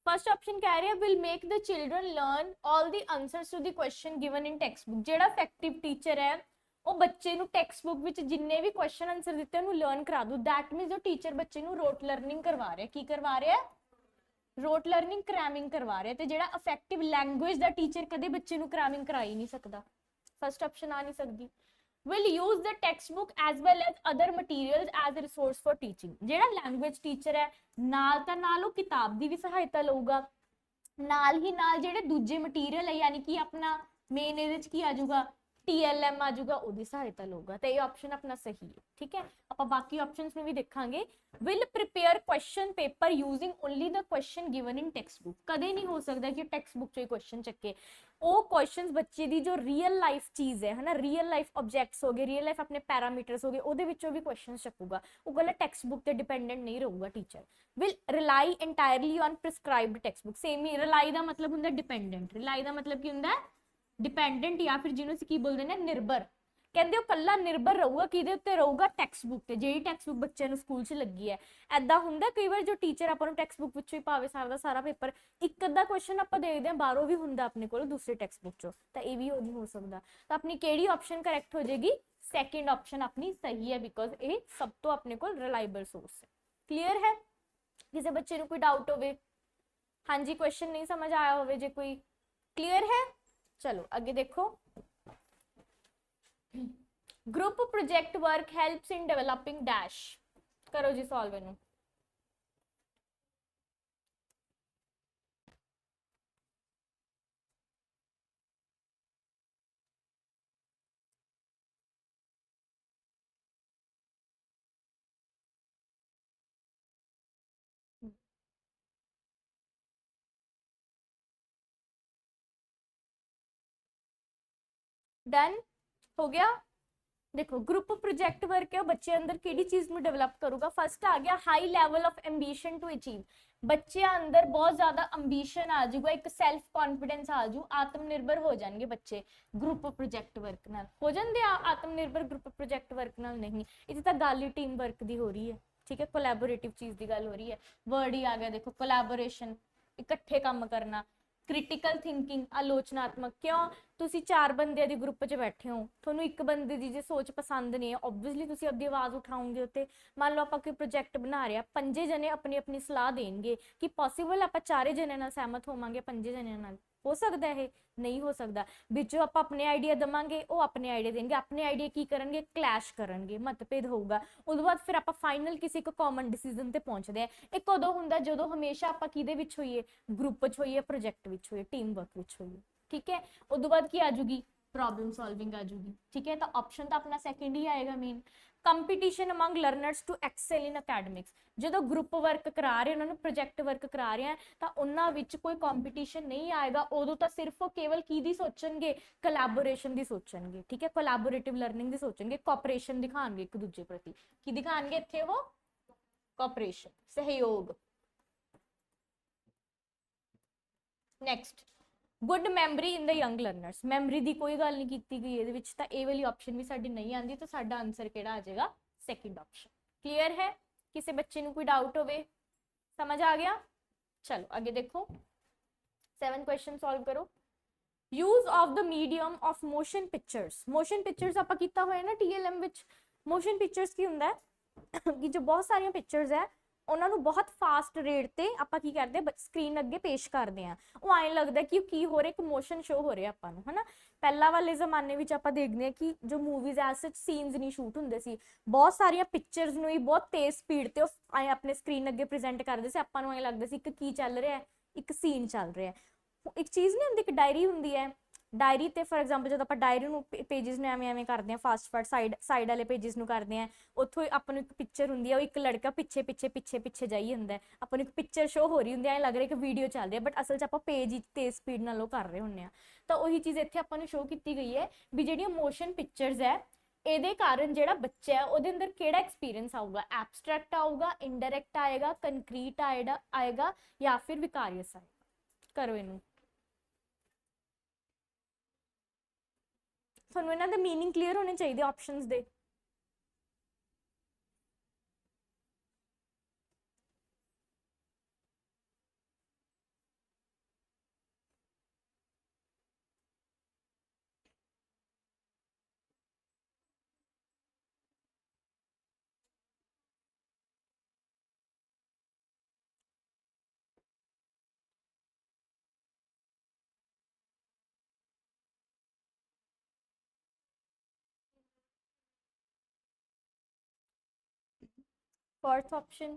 फर्स्ट ऑप्शन कह रहे हैं will make the children learn all the answers to the question given in text book. जेड़ा इफेक्टिव टीचर है वो बच्चे ਨੂੰ टेक्स्ट बुक ਵਿੱਚ ਜਿੰਨੇ ਵੀ क्वेश्चन आंसर ਦਿੱਤੇ ਉਹਨੂੰ ਲਰਨ ਕਰਾ ਦੋ। दैट मींस जो टीचर बच्चे ਨੂੰ रोट लर्निंग करवा रहा है, की करवा रहा है, रोट लर्निंग क्रैमिंग करवा रहा है। ਤੇ ਜਿਹੜਾ ਇਫੈਕਟਿਵ ਲੈਂਗੁਏਜ ਦਾ ਟੀਚਰ ਕਦੇ ਬੱਚੇ ਨੂੰ क्रैमिंग ਕਰਾ ਹੀ ਨਹੀਂ ਸਕਦਾ। फर्स्ट ऑप्शन आ नहीं सकती। will use the textbook as well as other materials as a resource for teaching। ਜਿਹੜਾ ਲੈਂਗੁਏਜ ਟੀਚਰ ਹੈ ਨਾਲ ਤਾਂ ਨਾਲ ਉਹ ਕਿਤਾਬ ਦੀ ਵੀ ਸਹਾਇਤਾ ਲਊਗਾ, ਨਾਲ ਹੀ ਨਾਲ ਜਿਹੜੇ ਦੂਜੇ ਮਟੀਰੀਅਲ ਹੈ ਯਾਨੀ ਕਿ ਆਪਣਾ ਮੇਨ ਇਹਦੇ ਚ ਕੀ ਆ ਜਾਊਗਾ, TLM ਆ ਜਾਊਗਾ, ਉਹਦੀ ਸਹਾਇਤਾ ਲਊਗਾ। ਤੇ ਇਹ ਆਪਸ਼ਨ ਆਪਣਾ ਸਹੀ ਹੈ। ਠੀਕ ਹੈ, ਆਪਾਂ ਬਾਕੀ ਆਪਸ਼ਨਸ ਨੂੰ ਵੀ ਦੇਖਾਂਗੇ। will prepare question paper using only the question given in textbook। ਕਦੇ ਨਹੀਂ ਹੋ ਸਕਦਾ ਕਿ ਟੈਕਸਟ ਬੁੱਕ ਚੋਂ ਹੀ ਕੁਐਸਚਨ ਚੱਕੇ। ਉਹ ਕੁਐਸਚਨਸ ਬੱਚੇ ਦੀ ਜੋ ਰੀਅਲ ਲਾਈਫ ਚੀਜ਼ ਹੈ ਹਨਾ, ਰੀਅਲ ਲਾਈਫ ਆਬਜੈਕਟਸ ਹੋ ਗਏ, ਰੀਅਲ ਲਾਈਫ ਆਪਣੇ ਪੈਰਾਮੀਟਰਸ ਹੋ ਗਏ, ਉਹਦੇ ਵਿੱਚੋਂ ਵੀ ਕੁਐਸਚਨਸ ਚੱਕੂਗਾ। ਉਹ ਗੱਲ ਟੈਕਸਟ ਬੁੱਕ ਤੇ ਡਿਪੈਂਡੈਂਟ ਨਹੀਂ ਰਹੂਗਾ teacher. will rely entirely on prescribed textbook। Same he rely ਦਾ ਮਤਲਬ ਹੁੰਦਾ ਡਿਪੈਂਡੈਂਟ, rely ਦਾ ਮਤਲਬ ਕੀ ਹੁੰਦਾ ਡਿਪੈਂਡੈਂਟ, ਜਾਂ ਫਿਰ ਜਿਹਨੂੰ ਅਸੀਂ ਕੀ ਬੋਲਦੇ ਨੇ ਨਿਰਭਰ। ਕਹਿੰਦੇ ਉਹ ਕੱਲਾ ਨਿਰਭਰ ਰਹੂਗਾ ਕਿਹਦੇ ਉੱਤੇ ਰਹੂਗਾ, ਟੈਕਸਟ ਬੁੱਕ ਤੇ, ਜਿਹੜੀ ਟੈਕਸਟ ਬੁੱਕ ਬੱਚਿਆਂ ਨੂੰ ਸਕੂਲ 'ਚ ਲੱਗੀ ਹੈ। ਐਦਾਂ ਹੁੰਦਾ ਕਈ ਵਾਰ ਜੋ ਟੀਚਰ ਆਪਾਂ ਨੂੰ ਟੈਕਸਟ ਬੁੱਕ ਵਿੱਚੋਂ ਹੀ ਪਾਵੇ ਸਾਰਾ ਦਾ ਸਾਰਾ ਪੇਪਰ, ਇੱਕ ਅੱਧਾ ਕੁਐਸਚਨ ਆਪਾਂ ਦੇਖਦੇ ਹਾਂ ਬਾਹਰੋਂ ਵੀ ਹੁੰਦਾ ਆਪਣੇ ਕੋਲ ਦੂਸਰੇ ਟੈਕਸਟ ਬੁੱਕ 'ਚੋਂ, ਤਾਂ ਇਹ ਵੀ ਨਹੀਂ ਹੋ ਸਕਦਾ। ਤਾਂ ਆਪਣੀ ਕਿਹੜੀ ਆਪਸ਼ਨ ਕਰੈਕਟ ਹੋ ਜਾਏਗੀ, ਸੈਕਿੰਡ ਆਪਸ਼ਨ ਆਪਣੀ ਸਹੀ ਹੈ, ਬਿਕੋਜ਼ ਇਹ ਸਭ ਤੋਂ ਆਪਣੇ ਕੋਲ ਰਿਲਾਇਬਲ ਸੋਰਸ ਹੈ। ਕਲੀਅਰ ਹੈ? ਕਿਸੇ ਬੱਚੇ ਨੂੰ ਕੋਈ ਡਾਊਟ ਹੋਵੇ, ਹਾਂਜੀ ਕੁਐਸਚਨ ਨਹੀਂ ਸਮਝ ਆਇਆ ਹੋਵੇ ਜੇ ਕੋਈ, ਕਲੀਅਰ ਹੈ? चलो आगे देखो। Group project work helps in developing dash. करो जी सॉल्व इनू। डन हो गया। देखो ग्रुप प्रोजेक्ट वर्क है बच्चे अंदर केड़ी चीज में डेवलप करूगा। फर्स्ट आ गया high level of ambition to achieve. बच्चे अंदर बहुत ज्यादा अंबिशन आ जाऊगा, एक सेल्फ कॉन्फिडेंस आ जाऊ, आत्मनिर्भर हो जाएंगे बच्चे ग्रुप प्रोजेक्ट वर्क नाल। हो जाते आत्मनिर्भर ग्रुप प्रोजेक्ट वर्क नाल नहीं, इतनी तो गल ही टीम वर्क की हो रही है। ठीक है, कोलैबोरेटिव चीज की गल हो रही है। वर्ड ही आ गया देखो, कोलैबोरेशन, इकट्ठे काम करना। क्रिटिकल थिंकिंग, आलोचनात्मक। क्यों ਤੁਸੀਂ ਚਾਰ ਬੰਦਿਆਂ ਦੀ ਗਰੁੱਪ 'ਚ ਬੈਠੇ ਹੋ, ਤੁਹਾਨੂੰ ਇੱਕ ਬੰਦੇ ਦੀ ਜੇ ਸੋਚ ਪਸੰਦ ਨਹੀਂ ਹੈ ਓਬਵੀਅਸਲੀ ਤੁਸੀਂ ਆਪਣੀ ਆਵਾਜ਼ ਉਠਾਓਗੇ ਉੱਤੇ। ਮੰਨ ਲਓ ਆਪਾਂ ਕੋਈ ਪ੍ਰੋਜੈਕਟ ਬਣਾ ਰਹੇ ਆ, ਪੰਜੇ ਜਣੇ ਆਪਣੀ ਆਪਣੀ ਸਲਾਹ ਦੇਣਗੇ ਕਿ ਪੋਸੀਬਲ ਆਪਾਂ ਚਾਰੇ ਜਣਿਆਂ ਨਾਲ ਸਹਿਮਤ ਹੋਵਾਂਗੇ, ਪੰਜੇ ਜਣਿਆਂ ਨਾਲ ਹੋ ਸਕਦਾ ਇਹ ਨਹੀਂ ਹੋ ਸਕਦਾ। ਵਿੱਚੋਂ ਆਪਾਂ ਆਪਣੇ ਆਈਡੀਆ ਦਵਾਂਗੇ, ਉਹ ਆਪਣੇ ਆਈਡੀਆ ਦੇਣਗੇ, ਆਪਣੇ ਆਈਡੀਆ ਕੀ ਕਰਨਗੇ, ਕਲੈਸ਼ ਕਰਨਗੇ, ਮਤਭੇਦ ਹੋਊਗਾ। ਉਸ ਤੋਂ ਬਾਅਦ ਫਿਰ ਆਪਾਂ ਫਾਈਨਲ ਕਿਸੇ ਇੱਕ ਕਾਮਨ ਡਿਸੀਜਨ ਤੇ ਪਹੁੰਚਦੇ ਆ। ਇਹ ਕਦੋਂ ਹੁੰਦਾ, ਜਦੋਂ ਹਮੇਸ਼ਾ ਆਪਾਂ ਕਿਹਦੇ ਵਿੱਚ ਹੋਈਏ, ਗਰੁੱਪ 'ਚ ਹੋਈਏ, ਪ੍ਰੋਜੈਕਟ ਵਿੱਚ ਹੋਈਏ, ਟੀਮ ਵਰਕ ਵਿੱਚ ਹੋਈਏ। ठीक है, उस बाद की आ जाऊगी प्रॉब्लम सॉल्विंग आ जाऊगी। ठीक है, तो ऑप्शन तो अपना सेकंड ही आएगा main. Competition among learners to excel in academics. जो ग्रुप वर्क करा रहे उन्होंने प्रोजेक्ट वर्क करा रहे हैं तो उन्हां विच कोई कंपटीशन नहीं आएगा। उदों तो सिर्फ वो केवल की सोचणगे, कोलैबोरेशन की सोचणगे। ठीक है, कोलैबोरेटिव लर्निंग की सोचणगे, कोऑपरेशन दिखाएंगे एक दूजे प्रति। की दिखाएंगे इत्थे वो कोऑपरेशन, सहयोग। Next good memory in the young learners. Memory की कोई गल नहीं की गई ये, तो ये वाली ऑप्शन भी साडी नहीं आती, तो साडा आंसर किहड़ा आ जाएगा, सेकंड ऑप्शन। क्लीयर है? किसी बच्चे को कोई डाउट होवे, समझ आ गया? चलो आगे देखो, 7 क्वेश्चन सॉल्व करो। Use of the medium of motion pictures. Motion pictures ਆਪਾਂ ਕੀਤਾ ਹੋਇਆ ਨਾ TLM ਵਿੱਚ। मोशन पिक्चर्स ਕੀ ਹੁੰਦਾ ਹੈ ਕਿ ਜੋ ਬਹੁਤ ਸਾਰੀਆਂ ਪਿਕਚਰਸ ਹੈ ਉਹਨਾਂ ਨੂੰ ਬਹੁਤ ਫਾਸਟ ਰੇਟ ਤੇ ਆਪਾਂ ਕੀ ਕਰਦੇ ਆ ਸਕਰੀਨ ਅੱਗੇ ਪੇਸ਼ ਕਰਦੇ ਆ। ਉਹ ਐਂ ਲੱਗਦਾ ਕਿ ਕੀ ਹੋ ਰਿਹਾ, ਇੱਕ ਮੋਸ਼ਨ ਸ਼ੋ ਹੋ ਰਿਹਾ ਆਪਾਂ ਨੂੰ, ਹਨਾ। ਪਹਿਲਾਂ ਵਾਲੇ ਜ਼ਮਾਨੇ ਵਿੱਚ ਆਪਾਂ ਦੇਖਦੇ ਆ ਕਿ ਜੋ ਮੂਵੀਜ਼ ਐਸ ਸੱਚ ਸੀਨਸ ਨਹੀਂ ਸ਼ੂਟ ਹੁੰਦੇ ਸੀ, ਬਹੁਤ ਸਾਰੀਆਂ ਪਿਕਚਰਸ ਨੂੰ ਹੀ ਬਹੁਤ ਤੇਜ਼ ਸਪੀਡ ਤੇ ਉਹ ਐਂ ਆਪਣੇ ਸਕਰੀਨ ਅੱਗੇ ਪ੍ਰੈਜ਼ੈਂਟ ਕਰਦੇ ਸੀ। ਆਪਾਂ ਨੂੰ ਐਂ ਲੱਗਦਾ ਸੀ ਕਿ ਕੀ ਚੱਲ ਰਿਹਾ, ਇੱਕ ਸੀਨ ਚੱਲ ਰਿਹਾ। ਇੱਕ ਚੀਜ਼ ਨਹੀਂ ਹੁੰਦੀ, ਇੱਕ ਡਾਇਰੀ ਹੁੰਦੀ ਹੈ। ਡਾਇਰੀ ਤੇ ਫॉर एग्जांपल ਜਦੋਂ ਆਪਾਂ ਡਾਇਰੀ ਨੂੰ ਪੇजेस ਨੂੰ ਐਵੇਂ ਕਰਦੇ ਆ ਫਾਸਟ ਫਾਸਟ ਸਾਈਡ ਵਾਲੇ ਪੇजेस ਨੂੰ ਕਰਦੇ ਆ, ਉੱਥੋਂ ਆਪਾਂ ਨੂੰ ਇੱਕ ਪਿਕਚਰ ਹੁੰਦੀ ਹੈ, ਉਹ ਇੱਕ ਲੜਕਾ ਪਿੱਛੇ ਜਾਈ ਹੁੰਦਾ, ਆਪਾਂ ਨੂੰ ਇੱਕ ਪਿਕਚਰ ਸ਼ੋ ਹੋ ਰਹੀ ਹੁੰਦੀ, ਐਂ ਲੱਗ ਰਿਹਾ ਕਿ ਵੀਡੀਓ ਚੱਲ ਰਹੀ ਹੈ, ਬਟ ਅਸਲ 'ਚ ਆਪਾਂ ਪੇਜ ਹੀ ਤੇਜ਼ ਸਪੀਡ ਨਾਲ ਉਹ ਕਰ ਰਹੇ ਹੁੰਦੇ ਆ। ਤਾਂ ਉਹੀ ਚੀਜ਼ ਇੱਥੇ ਆਪਾਂ ਨੂੰ ਸ਼ੋ ਕੀਤੀ ਗਈ ਹੈ ਵੀ ਜਿਹੜੀਆਂ ਮੋਸ਼ਨ ਪਿਕਚਰਸ ਹੈ ਇਹਦੇ ਕਾਰਨ ਜਿਹੜਾ ਬੱਚਾ ਹੈ ਉਹਦੇ ਅੰਦਰ ਕਿਹੜਾ ਐਕਸਪੀਰੀਅੰਸ ਆਊਗਾ, ਐਬਸਟਰੈਕਟ ਆਊਗਾ, ਇਨਡਾਇਰੈਕਟ ਆਏਗਾ, ਕੰਕਰੀਟ ਆਏਗਾ ਜਾਂ ਫਿਰ ਵਿਕਾਰੀਅਸ ਆਏਗਾ। ਕਰੋ ਇਹਨੂੰ। ਤੁਹਾਨੂੰ ਇਹਨਾਂ ਦੇ ਮੀਨਿੰਗ ਕਲੀਅਰ ਹੋਣੇ ਚਾਹੀਦੇ ਆਪਸ਼ਨਸ ਦੇ। ਫੋਰਥ ਆਪਸ਼ਨ,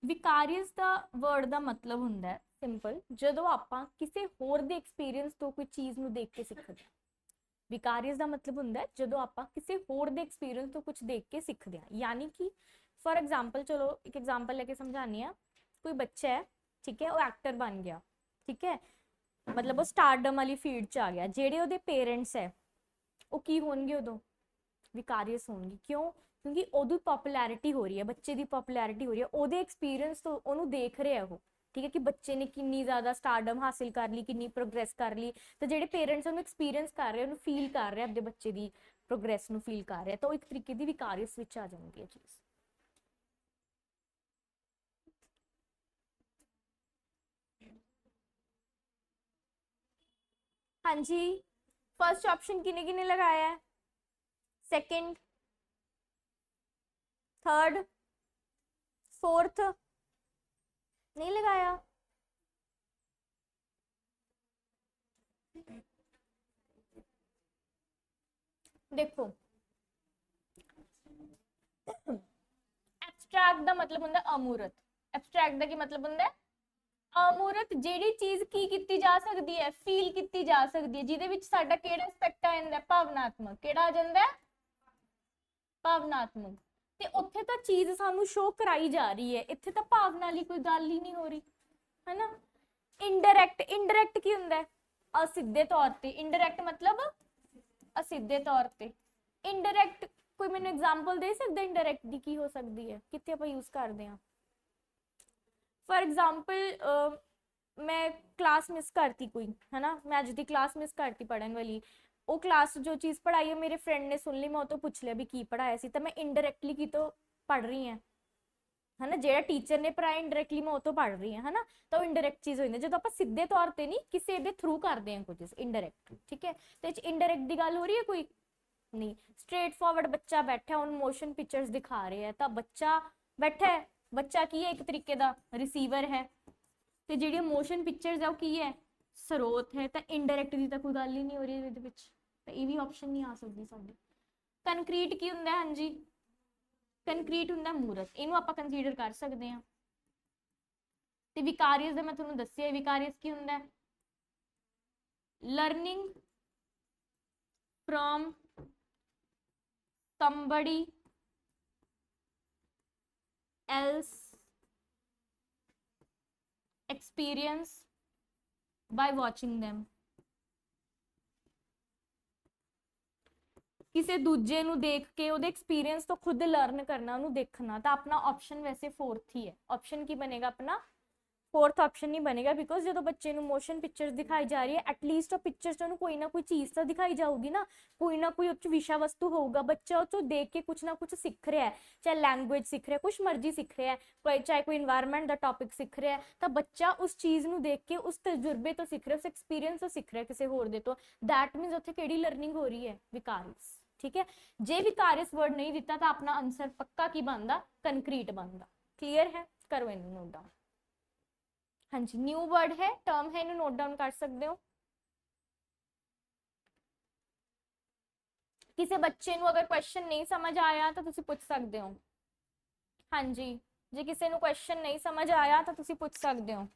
ਵਿਕਾਰੀਅਸ ਦਾ ਵਰਡ ਦਾ ਮਤਲਬ ਹੁੰਦਾ ਹੈ ਸਿੰਪਲ, ਜਦੋਂ ਆਪਾਂ ਕਿਸੇ ਹੋਰ ਦੇ ਐਕਸਪੀਰੀਅੰਸ ਤੋਂ ਕੋਈ ਚੀਜ਼ ਨੂੰ ਦੇਖ ਕੇ ਸਿੱਖਦੇ ਹਾਂ। ਵਿਕਾਰੀਅਸ ਦਾ ਮਤਲਬ ਹੁੰਦਾ ਹੈ ਜਦੋਂ ਆਪਾਂ ਕਿਸੇ ਹੋਰ ਦੇ ਐਕਸਪੀਰੀਅੰਸ ਤੋਂ ਕੁਝ ਦੇਖ ਕੇ ਸਿੱਖਦੇ ਹਾਂ। ਯਾਨੀ ਕਿ ਫॉर एग्जांपल, ਚਲੋ ਇੱਕ ਐਗਜ਼ਾਮਪਲ ਲੈ ਕੇ ਸਮਝਾਉਂਦੀ ਹਾਂ। ਕੋਈ ਬੱਚਾ ਹੈ, ਠੀਕ ਹੈ, ਉਹ ਐਕਟਰ ਬਣ ਗਿਆ, ਠੀਕ ਹੈ, ਮਤਲਬ ਉਹ ਸਟਾਰਡਮ ਵਾਲੀ ਫੀਲਡ 'ਚ ਆ ਗਿਆ। ਜਿਹੜੇ ਉਹਦੇ ਪੇਰੈਂਟਸ ਹੈ ਉਹ ਕੀ ਹੋਣਗੇ ਉਦੋਂ, ਵਿਕਾਰੀਅਸ ਹੋਣਗੇ। ਕਿਉਂ? ਕਿਉਂਕਿ ਉਹਦੀ ਪਪੂਲੈਰਿਟੀ ਹੋ ਰਹੀ ਹੈ, ਬੱਚੇ ਦੀ ਪਪੂਲੈਰਿਟੀ ਹੋ ਰਹੀ ਹੈ, ਉਹਦੇ ਐਕਸਪੀਰੀਅੰਸ ਤੋਂ ਉਹਨੂੰ ਦੇਖ ਰਿਹਾ ਉਹ, ਠੀਕ ਹੈ, ਕਿ ਬੱਚੇ ਨੇ ਕਿੰਨੀ ਜ਼ਿਆਦਾ ਸਟਾਰਡਮ ਹਾਸਿਲ ਕਰ ਲਈ, ਕਿੰਨੀ ਪ੍ਰੋਗਰੈਸ ਕਰ ਲਈ। ਤੇ ਜਿਹੜੇ ਪੇਰੈਂਟਸ ਉਹਨੂੰ ਐਕਸਪੀਰੀਅੰਸ ਕਰ ਰਹੇ, ਉਹਨੂੰ ਫੀਲ ਕਰ ਰਹੇ, ਆਪਣੇ ਬੱਚੇ ਦੀ ਪ੍ਰੋਗਰੈਸ ਨੂੰ ਫੀਲ ਕਰ ਰਿਹਾ, ਤਾਂ ਉਹ ਇੱਕ ਤਰੀਕੇ ਦੀ ਵਿਕਾਰੀਅਸ ਵਿੱਚ ਆ ਜਾਂਦੀ ਹੈ ਚੀਜ਼। ਹਾਂਜੀ, फर्स्ट ऑप्शन किने किने लगाया है, सेकंड, थर्ड, फोर्थ नहीं लगाया। देखो, एब्स्ट्रैक्ट दा मतलब हुंदा अमूर्त। एब्स्ट्रैक्ट दा की मतलब हुंदा अमूर्त, ਜਿਹੜੀ ਚੀਜ਼ ਕੀ ਕੀਤੀ ਜਾ ਸਕਦੀ ਹੈ, ਫੀਲ ਕੀਤੀ ਜਾ ਸਕਦੀ ਹੈ, ਜਿਹਦੇ ਵਿੱਚ ਸਾਡਾ ਕਿਹੜਾ ਐਸਪੈਕਟ ਆ ਜਾਂਦਾ, ਭਾਵਨਾਤਮਕ। ਕਿਹੜਾ ਆ ਜਾਂਦਾ, ਭਾਵਨਾਤਮਕ। ਤੇ ਉੱਥੇ ਤਾਂ ਚੀਜ਼ ਸਾਨੂੰ ਸ਼ੋ ਕਰਾਈ ਜਾ ਰਹੀ ਹੈ, ਇੱਥੇ ਤਾਂ ਭਾਵਨਾ ਵਾਲੀ ਕੋਈ ਗੱਲ ਹੀ ਨਹੀਂ ਹੋ ਰਹੀ, ਹੈ ਨਾ। ਇਨਡਾਇਰੈਕਟ, ਇਨਡਾਇਰੈਕਟ ਕੀ ਹੁੰਦਾ ਹੈ, ਅਸਿੱਧੇ ਤੌਰ ਤੇ। ਇਨਡਾਇਰੈਕਟ ਮਤਲਬ ਅਸਿੱਧੇ ਤੌਰ ਤੇ। ਇਨਡਾਇਰੈਕਟ ਕੋਈ ਮੈਨੂੰ ਐਗਜ਼ਾਮਪਲ ਦੇ ਸਕਦਾ ਇਨਡਾਇਰੈਕਟ ਦੀ ਕੀ ਹੋ ਸਕਦੀ ਹੈ, ਕਿੱਥੇ ਆਪਾਂ ਯੂਜ਼ ਕਰਦੇ ਹਾਂ। फॉर एग्जाम्पल, मैं क्लास मिस करती कोई, है ना, मैं अज की क्लास मिस करती पढ़ने वाली, वो क्लास जो चीज़ पढ़ाई है मेरे फ्रेंड ने सुन ली, मैं तो पूछ लिया भी की पढ़ाया सी, तो मैं इनडायरैक्टली की तो पढ़ रही हैं, है ना। जो टीचर ने पढ़ाया इनडायरैक्टली मैं वो तो पढ़ रही है ना। तो इनडायरैक्ट चीज़ हो जाती है जो आप सीधे तौर पर नहीं किसी के थ्रू करते हैं कुछ इनडायरैक्ट, ठीक है। तो इनडायरैक्ट की गल हो रही है कोई नहीं। स्ट्रेट फॉरवर्ड बच्चा बैठा उन मोशन पिक्चर्स दिखा रहे हैं, तो बच्चा बैठा है, बच्चा की है एक तरीके का रिसीवर है, तो जी मोशन पिक्चर्स है वो की है, स्रोत है। तो इनडायरैक्ट की तो कोई गल ही नहीं हो रही, तो ये भी ऑप्शन नहीं आ सकती साडी। कंक्रीट की हुंदा है, हाँ जी, कंक्रीट हुंदा मूरत, इनू आपां कंसीडर कर सकते हैं। तो विकारियस दा मैं तुहानूं दस्सिया, विकारियस की हुंदा है, learning from somebody else experience by watching them। किसी दूजे नूं देख के ਉਹਦੇ एक्सपीरियंस तो खुद लर्न करना, ਉਹਨੂੰ देखना। तो अपना ऑप्शन वैसे फोर्थ ही है। ऑप्शन की बनेगा अपना फोर्थ ऑप्शन नहीं बनेगा, बिकॉज जो बच्चे ਨੂੰ ਮੋਸ਼ਨ ਪਿਕਚਰਸ ਦਿਖਾਈ ਜਾ ਰਹੀ ਹੈ ਐਟਲੀਸਟ ਉਹ ਪਿਕਚਰ ਚ ਉਹਨੂੰ ਕੋਈ ਨਾ ਕੋਈ ਚੀਜ਼ ਤਾਂ ਦਿਖਾਈ ਜਾਊਗੀ ਨਾ ਕੋਈ ਉੱਚ ਵਿਸ਼ਾ ਵਸਤੂ ਹੋਊਗਾ, ਬੱਚਾ ਉਹ ਚੋਂ ਦੇਖ ਕੇ ਕੁਛ ਨਾ ਕੁਛ ਸਿੱਖ ਰਿਹਾ ਹੈ, ਚਾਹੇ ਲੈਂਗੁਏਜ ਸਿੱਖ ਰਿਹਾ, ਕੁਛ ਮਰਜ਼ੀ ਸਿੱਖ ਰਿਹਾ ਹੈ, ਚਾਹੇ ਕੋਈ ਇਨਵਾਇਰਨਮੈਂਟ ਦਾ ਟੌਪਿਕ ਸਿੱਖ ਰਿਹਾ ਹੈ, ਤਾਂ ਬੱਚਾ ਉਸ ਚੀਜ਼ ਨੂੰ ਦੇਖ ਕੇ ਉਸ ਤਜਰਬੇ ਤੋਂ ਸਿੱਖ ਰਿਹਾ, ਉਸ ਐਕਸਪੀਰੀਅੰਸ ਤੋਂ ਸਿੱਖ ਰਿਹਾ ਕਿਸੇ ਹੋਰ ਦੇ ਤੋਂ। ਦੈਟ ਮੀਨਸ ਉੱਥੇ ਕਿਹੜੀ ਲਰਨਿੰਗ ਹੋ ਰਹੀ ਹੈ? ਵਿਕਾਰਿਸ। ਠੀਕ ਹੈ, ਜੇ ਵਿਕਾਰਿਸ ਵਰਡ ਨਹੀਂ ਦਿੱਤਾ ਤਾਂ ਆਪਣਾ ਆਨਸਰ ਪੱਕਾ ਕੀ ਬਣਦਾ? ਕੰਕਰੀਟ ਬਣਦਾ। ਕਲੀਅਰ ਹੈ? ਕਰੋ ਇਹਨੂੰ ਨੋਟ ਡਾਊਨ। हाँ जी, न्यू वर्ड है, टर्म है, इन्हें नोट डाउन कर सकते हो। किसी बच्चे ਨੂੰ अगर क्वेश्चन नहीं समझ आया तो तुसी पूछ सकते हो। हाँ जी, जे किसी ਨੂੰ क्वेश्चन नहीं समझ आया तो तुसी पूछ सकते हो।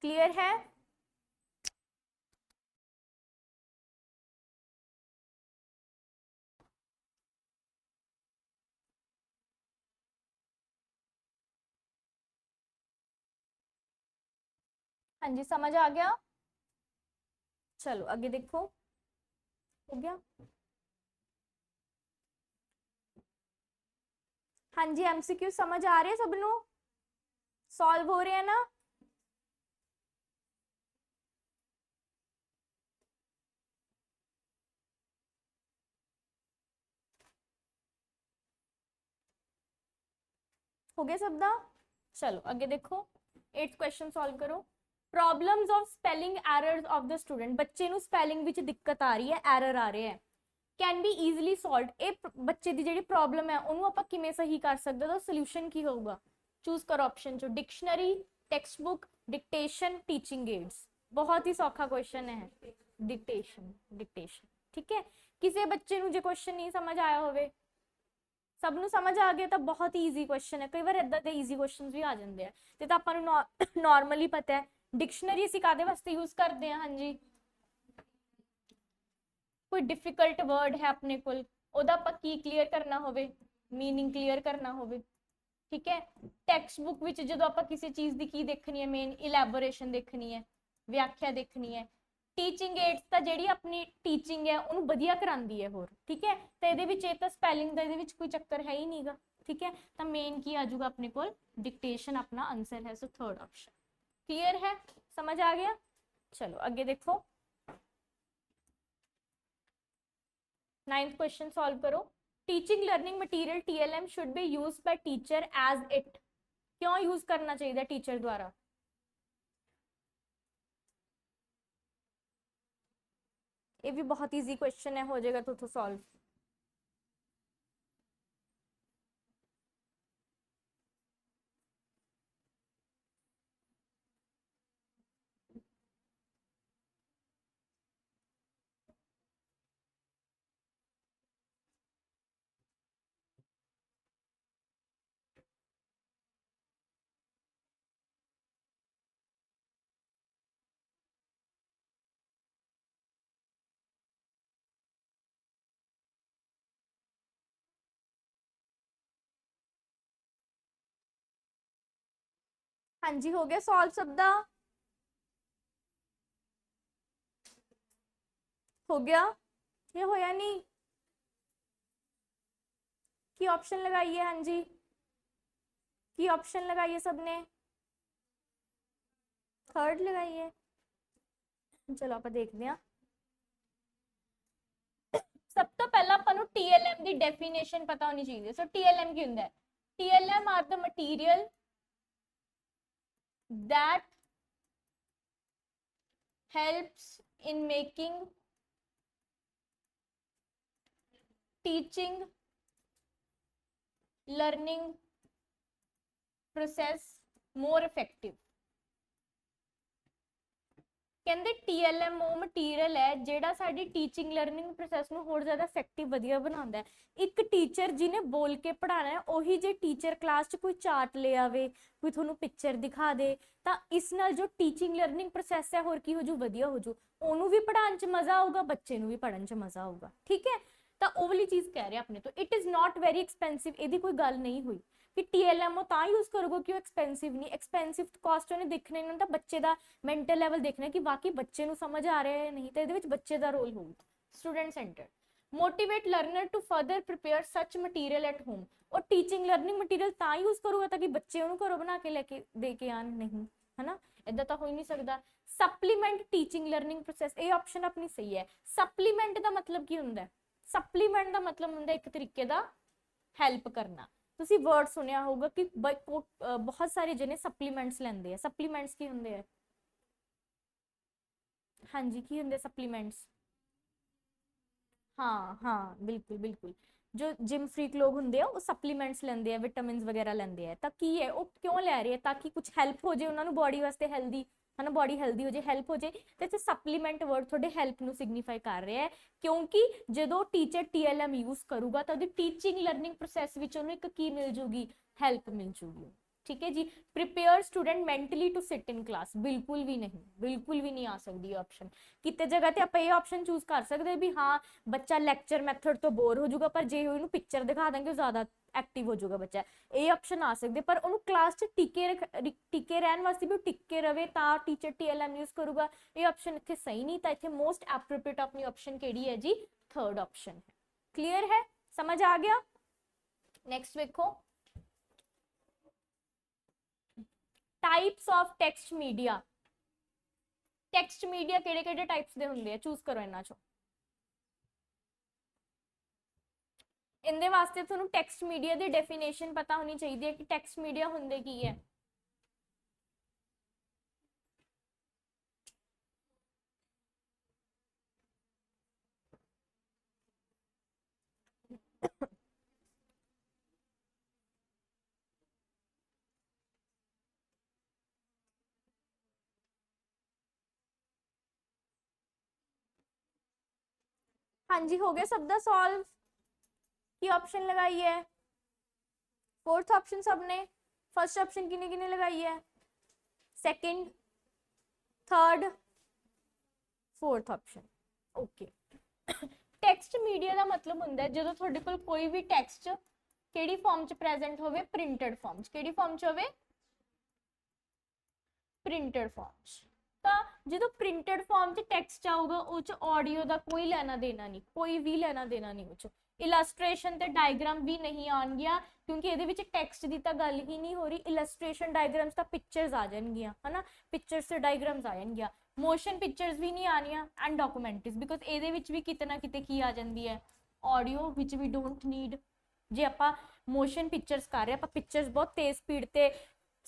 क्लियर है? हाँ जी, समझ आ गया? चलो आगे देखो, हो गया? हाँ जी, एमसीक्यू समझ आ रहे हैं सबनों? सॉल्व हो रहे हैं ना? हो गया सब दा? चलो आगे देखो, 8th क्वेश्चन सॉल्व करो। Problems of spelling errors of the student, बच्चे ਨੂੰ स्पेलिंग ਵਿੱਚ ਦਿੱਕਤ ਆ ਰਹੀ ਹੈ, ਐਰਰ ਆ ਰਿਹਾ ਹੈ, कैन बी ईजिली सॉल्व। ਇਹ ਬੱਚੇ ਦੀ ਜਿਹੜੀ ਪ੍ਰੋਬਲਮ ਹੈ ਉਹਨੂੰ ਆਪਾਂ ਕਿਵੇਂ ਸਹੀ ਕਰ ਸਕਦੇ ਹਾਂ? ਸੋਲੂਸ਼ਨ ਕੀ ਹੋਊਗਾ? ਚੂਜ਼ ਕਰੋ ਆਪਸ਼ਨ ਚੋਂ, dictionary, text book, dictation, teaching ads. बहुत ही सौखा क्वेश्चन है, डिक्टेशन। ठीक है, किसी बच्चे ਨੂੰ ਜੇ क्वेश्चन नहीं समझ आया ਹੋਵੇ, ਸਭ ਨੂੰ ਸਮਝ ਆ ਗਿਆ ਤਾਂ ਬਹੁਤ ਹੀ ਈਜ਼ੀ ਕੁਐਸਚਨ ਹੈ। ਕਈ ਵਾਰ ਇਦਾਂ ਦੇ ਈਜ਼ੀ ਕੁਐਸਚਨਸ ਵੀ ਆ ਜਾਂਦੇ ਆ ਤੇ ਤਾਂ ਆਪਾਂ ਨੂੰ ਨਾਰਮਲੀ ਪਤਾ ਹੈ। ਡਿਕਸ਼ਨਰੀ ਅਸੀਂ ਕਾਦੇ ਵਾਸਤੇ ਯੂਜ਼ ਕਰਦੇ ਹਾਂ? ਹਾਂਜੀ, कोई डिफिकल्ट वर्ड है अपने कोल, ओदा आपां की क्लीयर करना होवे, मीनिंग क्लीयर करना होवे। ठीक है, टैक्सट बुक विच जदों आपां किसी चीज दी की देखनी है, मेन इलैबोरेशन देखनी है, व्याख्या देखनी है। टीचिंग एड्स ਤਾਂ ਜਿਹੜੀ ਆਪਣੀ ਟੀਚਿੰਗ ਹੈ ਉਹਨੂੰ ਵਧੀਆ ਕਰਾਂਦੀ ਹੈ ਹੋਰ। ਠੀਕ ਹੈ, ਤੇ ਇਹਦੇ ਵਿੱਚ ਇਹ ਤਾਂ ਸਪੈਲਿੰਗ ਦਾ ਇਹਦੇ ਵਿੱਚ ਕੋਈ ਚੱਕਰ ਹੈ ਹੀ ਨਹੀਂਗਾ। ਠੀਕ ਹੈ, ਤਾਂ ਮੇਨ ਕੀ ਆ ਜਾਊਗਾ ਆਪਣੇ ਕੋਲ? डिक्टेशन अपना आंसर है। So third option. क्लियर है? समझ आ गया? चलो आगे देखो, 9th क्वेश्चन सॉल्व करो। Teaching learning material TLM should be used by teacher as it. क्यों यूज करना चाहिए टीचर द्वारा? ये भी बहुत इजी क्वेश्चन है, हो जाएगा तो सॉल्व। हाँ जी, हो गया सॉल्व सबदा? हो गया? ये होया नहीं? की ऑप्शन लगाइए। हाँ जी, की ऑप्शन लगाइए सबने? थर्ड लगाइए। चलो आप देखते हैं। सब तो पहला अपन TLM की डेफिनेशन पता होनी चाहिए। सो TLM की होंगे? TLM are the material that helps in making teaching learning process more effective। ਕਹਿੰਦੇ TLM ਉਹ ਮਟੀਰੀਅਲ ਹੈ ਜਿਹੜਾ ਸਾਡੀ ਟੀਚਿੰਗ ਲਰਨਿੰਗ ਪ੍ਰੋਸੈਸ ਨੂੰ ਹੋਰ ਜ਼ਿਆਦਾ ਇਫੈਕਟਿਵ ਵਧੀਆ ਬਣਾਉਂਦਾ ਹੈ। ਇੱਕ ਟੀਚਰ ਜਿਹਨੇ ਬੋਲ ਕੇ ਪੜ੍ਹਾਉਣਾ ਹੈ, ਉਹੀ ਜੇ ਟੀਚਰ ਕਲਾਸ 'ਚ ਕੋਈ ਚਾਰਟ ਲੈ ਆਵੇ, ਕੋਈ ਤੁਹਾਨੂੰ ਪਿਕਚਰ ਦਿਖਾ ਦੇ, ਤਾਂ ਇਸ ਨਾਲ ਜੋ ਟੀਚਿੰਗ ਲਰਨਿੰਗ ਪ੍ਰੋਸੈਸ ਹੈ ਹੋਰ ਕੀ ਹੋ ਜੂ? ਵਧੀਆ ਹੋ ਜੂ। ਉਹਨੂੰ ਵੀ ਪੜ੍ਹਾਉਣ 'ਚ ਮਜ਼ਾ ਆਊਗਾ, ਬੱਚੇ ਨੂੰ ਵੀ ਪੜ੍ਹਨ 'ਚ ਮਜ਼ਾ ਆਊਗਾ। ਠੀਕ ਹੈ, ਤਾਂ ਉਹ ਵਾਲੀ ਚੀਜ਼ ਕਹਿ ਰਹੇ ਆਪਣੇ ਤੋਂ। ਇਟ ਇਜ਼ ਨॉट ਵੈਰੀ ਐਕਸਪੈਂਸਿਵ, ਇਹਦੀ ਕੋਈ ਗੱਲ ਨਹੀਂ ਹੋਈ कि TLM ਉਹ ਤਾਂ यूज करोगे कि एक्सपेंसिव नहीं। एक्सपेंसिव कॉस्ट ਉਹਨੇ ਦੇਖਣਾ ਇਹਨਾਂ ਦਾ ਬੱਚੇ ਦਾ ਮੈਂਟਲ ਲੈਵਲ ਦੇਖਣਾ ਕਿ ਵਾਕਈ ਬੱਚੇ ਨੂੰ ਸਮਝ ਆ ਰਿਹਾ ਹੈ ਨਹੀਂ, ਤਾਂ ਇਹਦੇ ਵਿੱਚ ਬੱਚੇ ਦਾ ਰੋਲ ਹੋਊਗਾ। Student centre motivate learner to further prepare such material at home. और टीचिंग लर्निंग मटीरियल ਤਾਂ यूज करूगा ताकि बच्चे ਉਹਨੂੰ ਘਰੋਂ ਬਣਾ ਕੇ ਲੈ ਕੇ ਦੇ ਕੇ ਆਣ, ਨਹੀਂ है ना, ਇਦਾਂ ਤਾਂ ਹੋ ਹੀ ਨਹੀਂ ਸਕਦਾ। ਸਪਲੀਮੈਂਟ ਟੀਚਿੰਗ ਲਰਨਿੰਗ ਪ੍ਰੋਸੈਸ, ਇਹ ਆਪਸ਼ਨ ਆਪਣੀ ਸਹੀ ਹੈ। ਸਪਲੀਮੈਂਟ ਦਾ ਮਤਲਬ ਕੀ ਹੁੰਦਾ ਹੈ? ਸਪਲੀਮੈਂਟ ਦਾ ਮਤਲਬ ਹੁੰਦਾ ਇੱਕ ਤਰੀਕੇ ਦਾ ਹੈਲਪ ਕਰਨਾ। ਤੁਸੀਂ ਵਰਡ ਸੁਣਿਆ ਹੋਊਗਾ ਕਿ ਬਹੁਤ ਸਾਰੇ ਜਣੇ ਸਪਲੀਮੈਂਟਸ ਲੈਂਦੇ ਆ। ਸਪਲੀਮੈਂਟਸ ਕੀ ਹੁੰਦੇ ਆ? ਹਾਂਜੀ ਕੀ ਹੁੰਦੇ ਸਪਲੀਮੈਂਟਸ? हाँ हाँ बिल्कुल बिल्कुल, जो जिम फ्रीक लोग होंगे वो सप्लीमेंट्स लेंदे आ, विटामिन्स वगैरह लेंदे आ। तां की है वो क्यों लै रहे हैं? ताकि कुछ हेल्प हो जाए उन्होंने बॉडी वास्ते हेल्दी, है ना, बॉडी हेल्दी हो जाए, हेल्प हो जाए। तो इत्थे सप्लीमेंट वर्ड थोड़े हेल्प नू सिग्नीफाई कर रहे हैं, क्योंकि जो टीचर TLM यूज करूगा तो टीचिंग लर्निंग प्रोसैस विच उन्हें एक की मिल जूगी, हेल्प मिल जूगी। ठीक है जी। Prepare student mentally to sit in class, बिल्कुल भी नहीं, बिल्कुल भी नहीं आ सकती ऑप्शन। कितने जगह ते आप ये ऑप्शन चूज कर सकते भी हाँ बच्चा लैक्चर मैथड तो बोर हो जाऊगा, पर जे उन्होंने पिक्चर दिखा देंगे ज्यादा एक्टिव हो जाऊगा बच्चा, ये ऑप्शन आ सकते। पर उन्होंने क्लास च टिके रहने वास्ते भी टिके रहे तो टीचर TLM यूज करूगा, ये ऑप्शन इतने सही नहीं। तो इतने मोस्ट एप्रोप्रिएट अपनी ऑप्शन केड़ी है जी? थर्ड ऑप्शन है। क्लियर है? समझ आ गया? नेक्स्ट देखो, types of text media. Text media केड़े-केड़े टाइप्स दे हुंदे आ? चूज करो इन्हां चों। इनदे वास्ते तुहानूं टेक्स्ट मीडिया दी डेफिनेशन पता होनी चाहिए कि टेक्स्ट मीडिया हुंदे की है। हाँ जी हो गया सब दा सॉल्व। की ऑप्शन लगाई है? फोर्थ ऑप्शन सबने। फर्स्ट ऑप्शन किने किने लगाई है? Second, third, fourth option. Okay. Text media का मतलब होंगे जो थोड़े कोल कोई भी टेक्स्ट केड़ी फॉर्म च प्रेजेंट होवे? प्रिंटेड फॉर्म च। केड़ी फॉर्म च होवे? प्रिंटेड फॉर्म च। तो जो प्रिंटेड फॉर्म च टेक्स्ट आऊगा उस ऑडियो का कोई लेना देना नहीं, कोई भी लेना देना नहीं। उस इलस्ट्रेशन ते डायग्राम भी नहीं आनगियां, क्योंकि ये टेक्स्ट की तो गल ही नहीं हो रही। इलस्ट्रेशन डायग्राम्स तो पिक्चर्स आ जाएगियां, है ना, पिक्चर्स से डायग्राम्स आ जाएगियां। मोशन पिक्चर्स भी नहीं आनियां एंड डॉक्यूमेंट्रीज, बिकॉज ये भी किते ना किते की आ जाती है? ऑडियो विच वी डोंट नीड। जे आप मोशन पिक्चर्स कर रहे हैं, पिक्चर्स बहुत तेज स्पीड से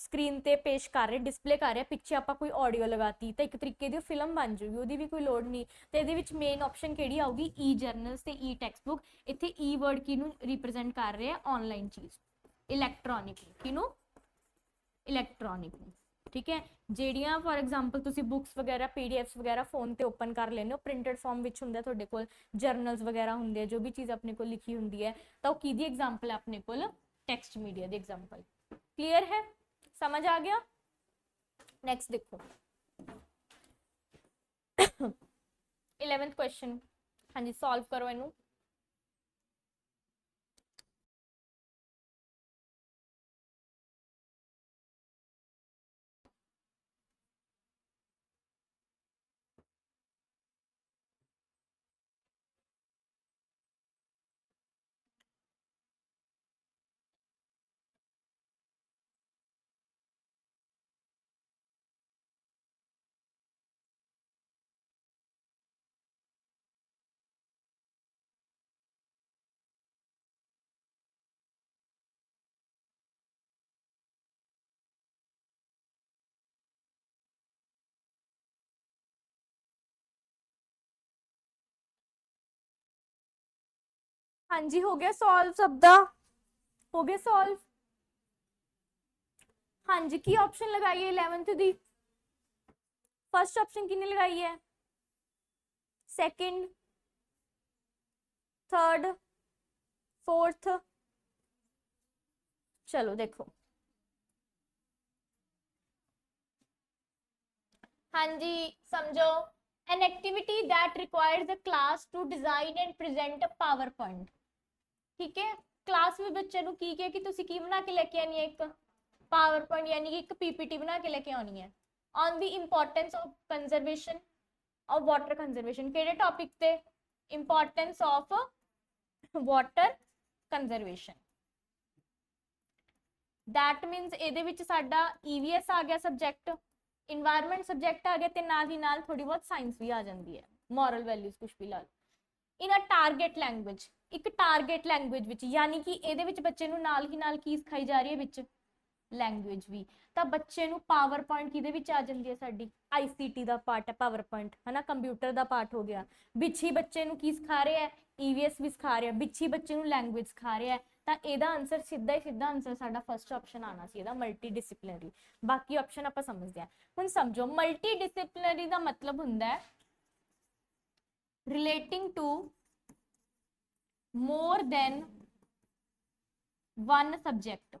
स्क्रीन ते पेश कर रहे, डिस्पले कर रहे, पिछे आप कोई ऑडियो लगाती तो एक तरीके की फिल्म बन जाएगी, वो भी कोई लोड़ नहीं। तो ये मेन ऑप्शन केड़ी आऊगी? ई जर्नल्स ते ई टैक्सट बुक। इत्थे ई वर्ड किनू रिप्रजेंट कर रहे हैं? ऑनलाइन चीज़, इलैक्ट्रॉनिक। किनू? इलैक्ट्रॉनिक। ठीक है। ਜਿਹੜੀਆਂ फॉर एग्जाम्पल तुसी बुक्स वगैरह PDFs वगैरह फोन ते ओपन कर लेने हो, प्रिंटेड फॉर्म विच हुंदा तुहाडे कोल, जर्नल्स वगैरह होंगे, जो भी चीज़ अपने को लिखी होंगी है, तो किहदी एग्जाम्पल है अपने कोल? टेक्स्ट मीडिया दी एग्जाम्पल। क्लियर है? समझ आ गया? नेक्स्ट देखो 11th क्वेश्चन। हाँ जी सॉल्व करो इनू। हाँ जी हो गया सॉल्व सब दा? हो गया सॉल्व? हाँ जी की ऑप्शन लगाई है 11th दी? फर्स्ट ऑप्शन किने लगाई है? Second, third, fourth? चलो देखो। हाँ जी समझो। An activity that requires the class to design and present a power point. ठीक है। क्लास में बच्चे ਨੂੰ ਕੀ ਕਿਹਾ ਕਿ ਤੁਸੀਂ ਕੀ ਬਣਾ ਕੇ ਲੈ ਕੇ ਆਣੀ ਹੈ? ਇੱਕ ਪਾਵਰ ਪੁਆਇੰਟ यानी कि एक PPT बना के लेके आनी है on the importance of conservation of water conservation. केड़े टॉपिक ते? Importance of water conservation. That मीनस ਇਹਦੇ ਵਿੱਚ ਸਾਡਾ EVS ਆ ਗਿਆ ਸਬਜੈਕਟ, ਇਨਵਾਇਰਨਮੈਂਟ ਸਬਜੈਕਟ ਆ ਗਿਆ ਤੇ ਨਾਲ ਹੀ ਨਾਲ ਥੋੜੀ ਬਹੁਤ ਸਾਇੰਸ ਵੀ ਆ ਜਾਂਦੀ ਹੈ, ਮੋਰਲ ਵੈਲਿਊਜ਼ ਕੁਝ ਵੀ ਲਾ ਲਓ। ਇਨ ਅ ਟਾਰਗੇਟ ਲੈਂਗੁਏਜ, ਇੱਕ ਟਾਰਗੇਟ ਲੈਂਗੁਏਜ ਵਿੱਚ, ਯਾਨੀ ਕਿ ਇਹਦੇ ਵਿੱਚ ਬੱਚੇ ਨੂੰ ਨਾਲ ਹੀ ਨਾਲ ਕੀ ਸਿਖਾਈ ਜਾ ਰਹੀ ਹੈ ਵਿੱਚ ਲੈਂਗੁਏਜ ਵੀ, ਤਾਂ ਬੱਚੇ ਨੂੰ ਪਾਵਰ ਪੁਆਇੰਟ ਕਿਹਦੇ ਵਿੱਚ ਆ ਜਾਂਦੀ ਹੈ ਸਾਡੀ ICT ਦਾ ਪਾਰਟ ਹੈ ਪਾਵਰ ਪੁਆਇੰਟ, ਹੈ ਨਾ, ਕੰਪਿਊਟਰ ਦਾ ਪਾਰਟ ਹੋ ਗਿਆ। ਵਿੱਚ ਹੀ ਬੱਚੇ ਨੂੰ ਕੀ ਸਿਖਾ ਰਿਹਾ ਹੈ EVS ਵੀ ਸਿਖਾ ਰਿਹਾ, ਵਿੱਚ ਹੀ ਬੱਚੇ ਨੂੰ ਲੈਂਗੁਏਜ ਸਿਖਾ ਰਿਹਾ ਹੈ, ਤਾਂ ਇਹਦਾ ਆਨਸਰ ਸਿੱਧਾ ਹੀ ਸਿੱਧਾ ਆਨਸਰ ਸਾਡਾ ਫਸਟ ਆਪਸ਼ਨ ਆਣਾ ਸੀ ਇਹਦਾ, ਮਲਟੀ ਡਿਸਪਲਿਨਰੀ। ਬਾਕੀ ਆਪਸ਼ਨ ਆਪਾਂ ਸਮਝਦੇ ਹਾਂ। ਹੁਣ ਸਮਝੋ ਮਲਟੀ ਡਿਸਪਲਿਨਰੀ ਦਾ ਮਤਲਬ ਹੁੰਦਾ ਹੈ relating to more than one subject।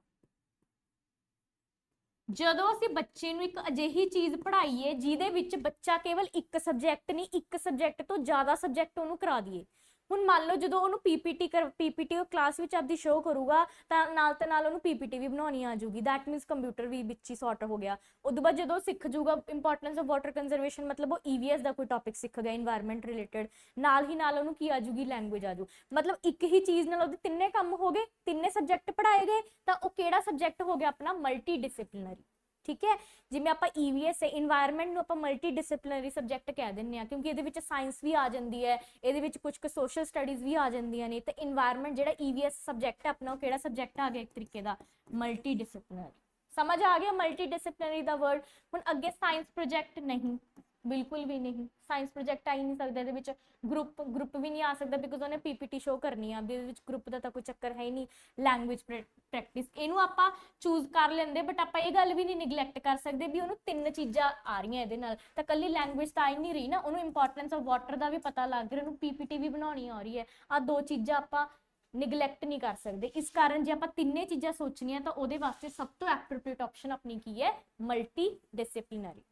ਜਦੋਂ ਅਸੀਂ ਬੱਚੇ ਨੂੰ ਇੱਕ ਅਜਿਹੀ ਚੀਜ਼ ਪੜ੍ਹਾਈਏ ਜਿਹਦੇ ਵਿੱਚ ਬੱਚਾ ਕੇਵਲ ਇੱਕ ਸਬਜੈਕਟ ਨਹੀਂ, ਇੱਕ ਸਬਜੈਕਟ ਤੋਂ ਜ਼ਿਆਦਾ ਸਬਜੈਕਟ ਉਹਨੂੰ ਕਰਾ ਦਈਏ। ਹੁਣ ਮੰਨ ਲਓ ਜਦੋਂ ਉਹਨੂੰ PPT ਕਲਾਸ ਵਿੱਚ ਆਪਦੀ ਸ਼ੋਅ ਕਰੂਗਾ ਤਾਂ ਨਾਲ ਉਹਨੂੰ PPT ਵੀ ਬਣਾਉਣੀ ਆ ਜਾਊਗੀ, ਦੈਟ ਮੀਨਸ ਕੰਪਿਊਟਰ ਵੀ ਵਿੱਚ ਹੀ ਸੌਰਟ ਹੋ ਗਿਆ। ਉਦੋਂ ਬਾਅਦ ਜਦੋਂ ਸਿੱਖ ਜੂਗਾ ਇੰਪੋਰਟੈਂਸ ਆਫ ਵਾਟਰ ਕੰਜ਼ਰਵੇਸ਼ਨ, ਮਤਲਬ ਉਹ EVS ਦਾ ਕੋਈ ਟੌਪਿਕ ਸਿੱਖ ਗਿਆ ਇਨਵਾਇਰਨਮੈਂਟ ਰਿਲੇਟਡ, ਨਾਲ ਹੀ ਨਾਲ ਉਹਨੂੰ ਕੀ ਆ ਜਾਊਗੀ ਲੈਂਗੁਏਜ ਆ ਜਾਊ। ਮਤਲਬ ਇੱਕ ਹੀ ਚੀਜ਼ ਨਾਲ ਉਹਦੇ ਤਿੰਨੇ ਕੰਮ ਹੋ ਗਏ, ਤਿੰਨੇ ਸਬਜੈਕਟ ਪੜ੍ਹਾਏ ਗਏ, ਤਾਂ ਉਹ ਕਿਹੜਾ ਸਬਜੈਕਟ ਹੋ ਗਿਆ ਆਪਣਾ ਮਲਟੀ ਡਿਸਪਲਿਨਰੀ। ਠੀਕ ਹੈ, ਜਿਵੇਂ ਆਪਾਂ EVS ਹੈ ਇਨਵਾਇਰਨਮੈਂਟ ਨੂੰ ਆਪਾਂ ਮਲਟੀ ਡਿਸਪਲਿਨਰੀ ਸਬਜੈਕਟ ਕਹਿ ਦਿੰਦੇ ਆ, ਕਿਉਂਕਿ ਇਹਦੇ ਵਿੱਚ ਸਾਇੰਸ ਵੀ ਆ ਜਾਂਦੀ ਹੈ, ਇਹਦੇ ਵਿੱਚ ਕੁਝ ਕੁ ਸੋਸ਼ਲ ਸਟੱਡੀਜ਼ ਵੀ ਆ ਜਾਂਦੀਆਂ ਨੇ। ਤੇ ਇਨਵਾਇਰਨਮੈਂਟ ਜਿਹੜਾ EVS ਸਬਜੈਕਟ ਹੈ ਆਪਣਾ, ਉਹ ਕਿਹੜਾ ਸਬਜੈਕਟ ਆ ਗਿਆ ਇੱਕ ਤਰੀਕੇ ਦਾ ਮਲਟੀ ਡਿਸਪਲਿਨਰੀ। ਸਮਝ ਆ ਗਿਆ ਮਲਟੀ ਡਿਸਪਲਿਨਰੀ ਦਾ ਵਰਡ। ਹੁਣ ਅੱਗੇ ਸਾਇੰਸ ਪ੍ਰੋਜੈਕਟ ਨਹੀਂ, ਬਿਲਕੁਲ ਵੀ ਨਹੀਂ, ਸਾਇੰਸ ਪ੍ਰੋਜੈਕਟ ਆ ਹੀ ਨਹੀਂ ਸਕਦਾ ਇਹਦੇ ਵਿੱਚ, ਗਰੁੱਪ ਵੀ ਨਹੀਂ ਆ ਸਕਦਾ ਬਿਕੋਜ਼ ਉਹਨੇ PPT ਸ਼ੋ ਕਰਨੀ ਆ, ਇਹਦੇ ਵਿੱਚ ਗਰੁੱਪ ਦਾ ਤਾਂ ਕੋਈ ਚੱਕਰ ਹੈ ਹੀ ਨਹੀਂ। ਲੈਂਗੁਏਜ ਪ੍ਰੈਕਟਿਸ ਇਹਨੂੰ ਆਪਾਂ ਚੂਜ਼ ਕਰ ਲੈਂਦੇ, ਬਟ ਆਪਾਂ ਇਹ ਗੱਲ ਵੀ ਨਹੀਂ ਨਿਗਲੈਕਟ ਕਰ ਸਕਦੇ ਵੀ ਉਹਨੂੰ ਤਿੰਨ ਚੀਜ਼ਾਂ ਆ ਰਹੀਆਂ ਇਹਦੇ ਨਾਲ, ਤਾਂ ਕੱਲੀ ਲੈਂਗੁਏਜ ਤਾਂ ਹੀ ਨਹੀਂ ਰਹੀ ਨਾ, ਉਹਨੂੰ ਇੰਪੋਰਟੈਂਸ ਆਫ ਵਾਟਰ ਦਾ ਵੀ ਪਤਾ ਲੱਗ ਰਿਹਾ, ਉਹਨੂੰ PPT ਵੀ ਬਣਾਉਣੀ ਆ ਰਹੀ ਹੈ। ਆ ਦੋ ਚੀਜ਼ਾਂ ਆਪਾਂ ਨਿਗਲੈਕਟ ਨਹੀਂ ਕਰ ਸਕਦੇ। ਇਸ ਕਾਰਨ ਜੇ ਆਪਾਂ ਤਿੰਨੇ ਚੀਜ਼ਾਂ ਸੋਚਣੀਆਂ ਤਾਂ ਉਹਦੇ ਵਾਸਤੇ ਸਭ ਤੋਂ ਐਪਰੋਪ੍ਰੀਏਟ ਆਪਸ਼ਨ ਆਪਣੀ ਕੀ ਹੈ ਮਲਟੀ ਡਿਸਪਲਿਨਰੀ।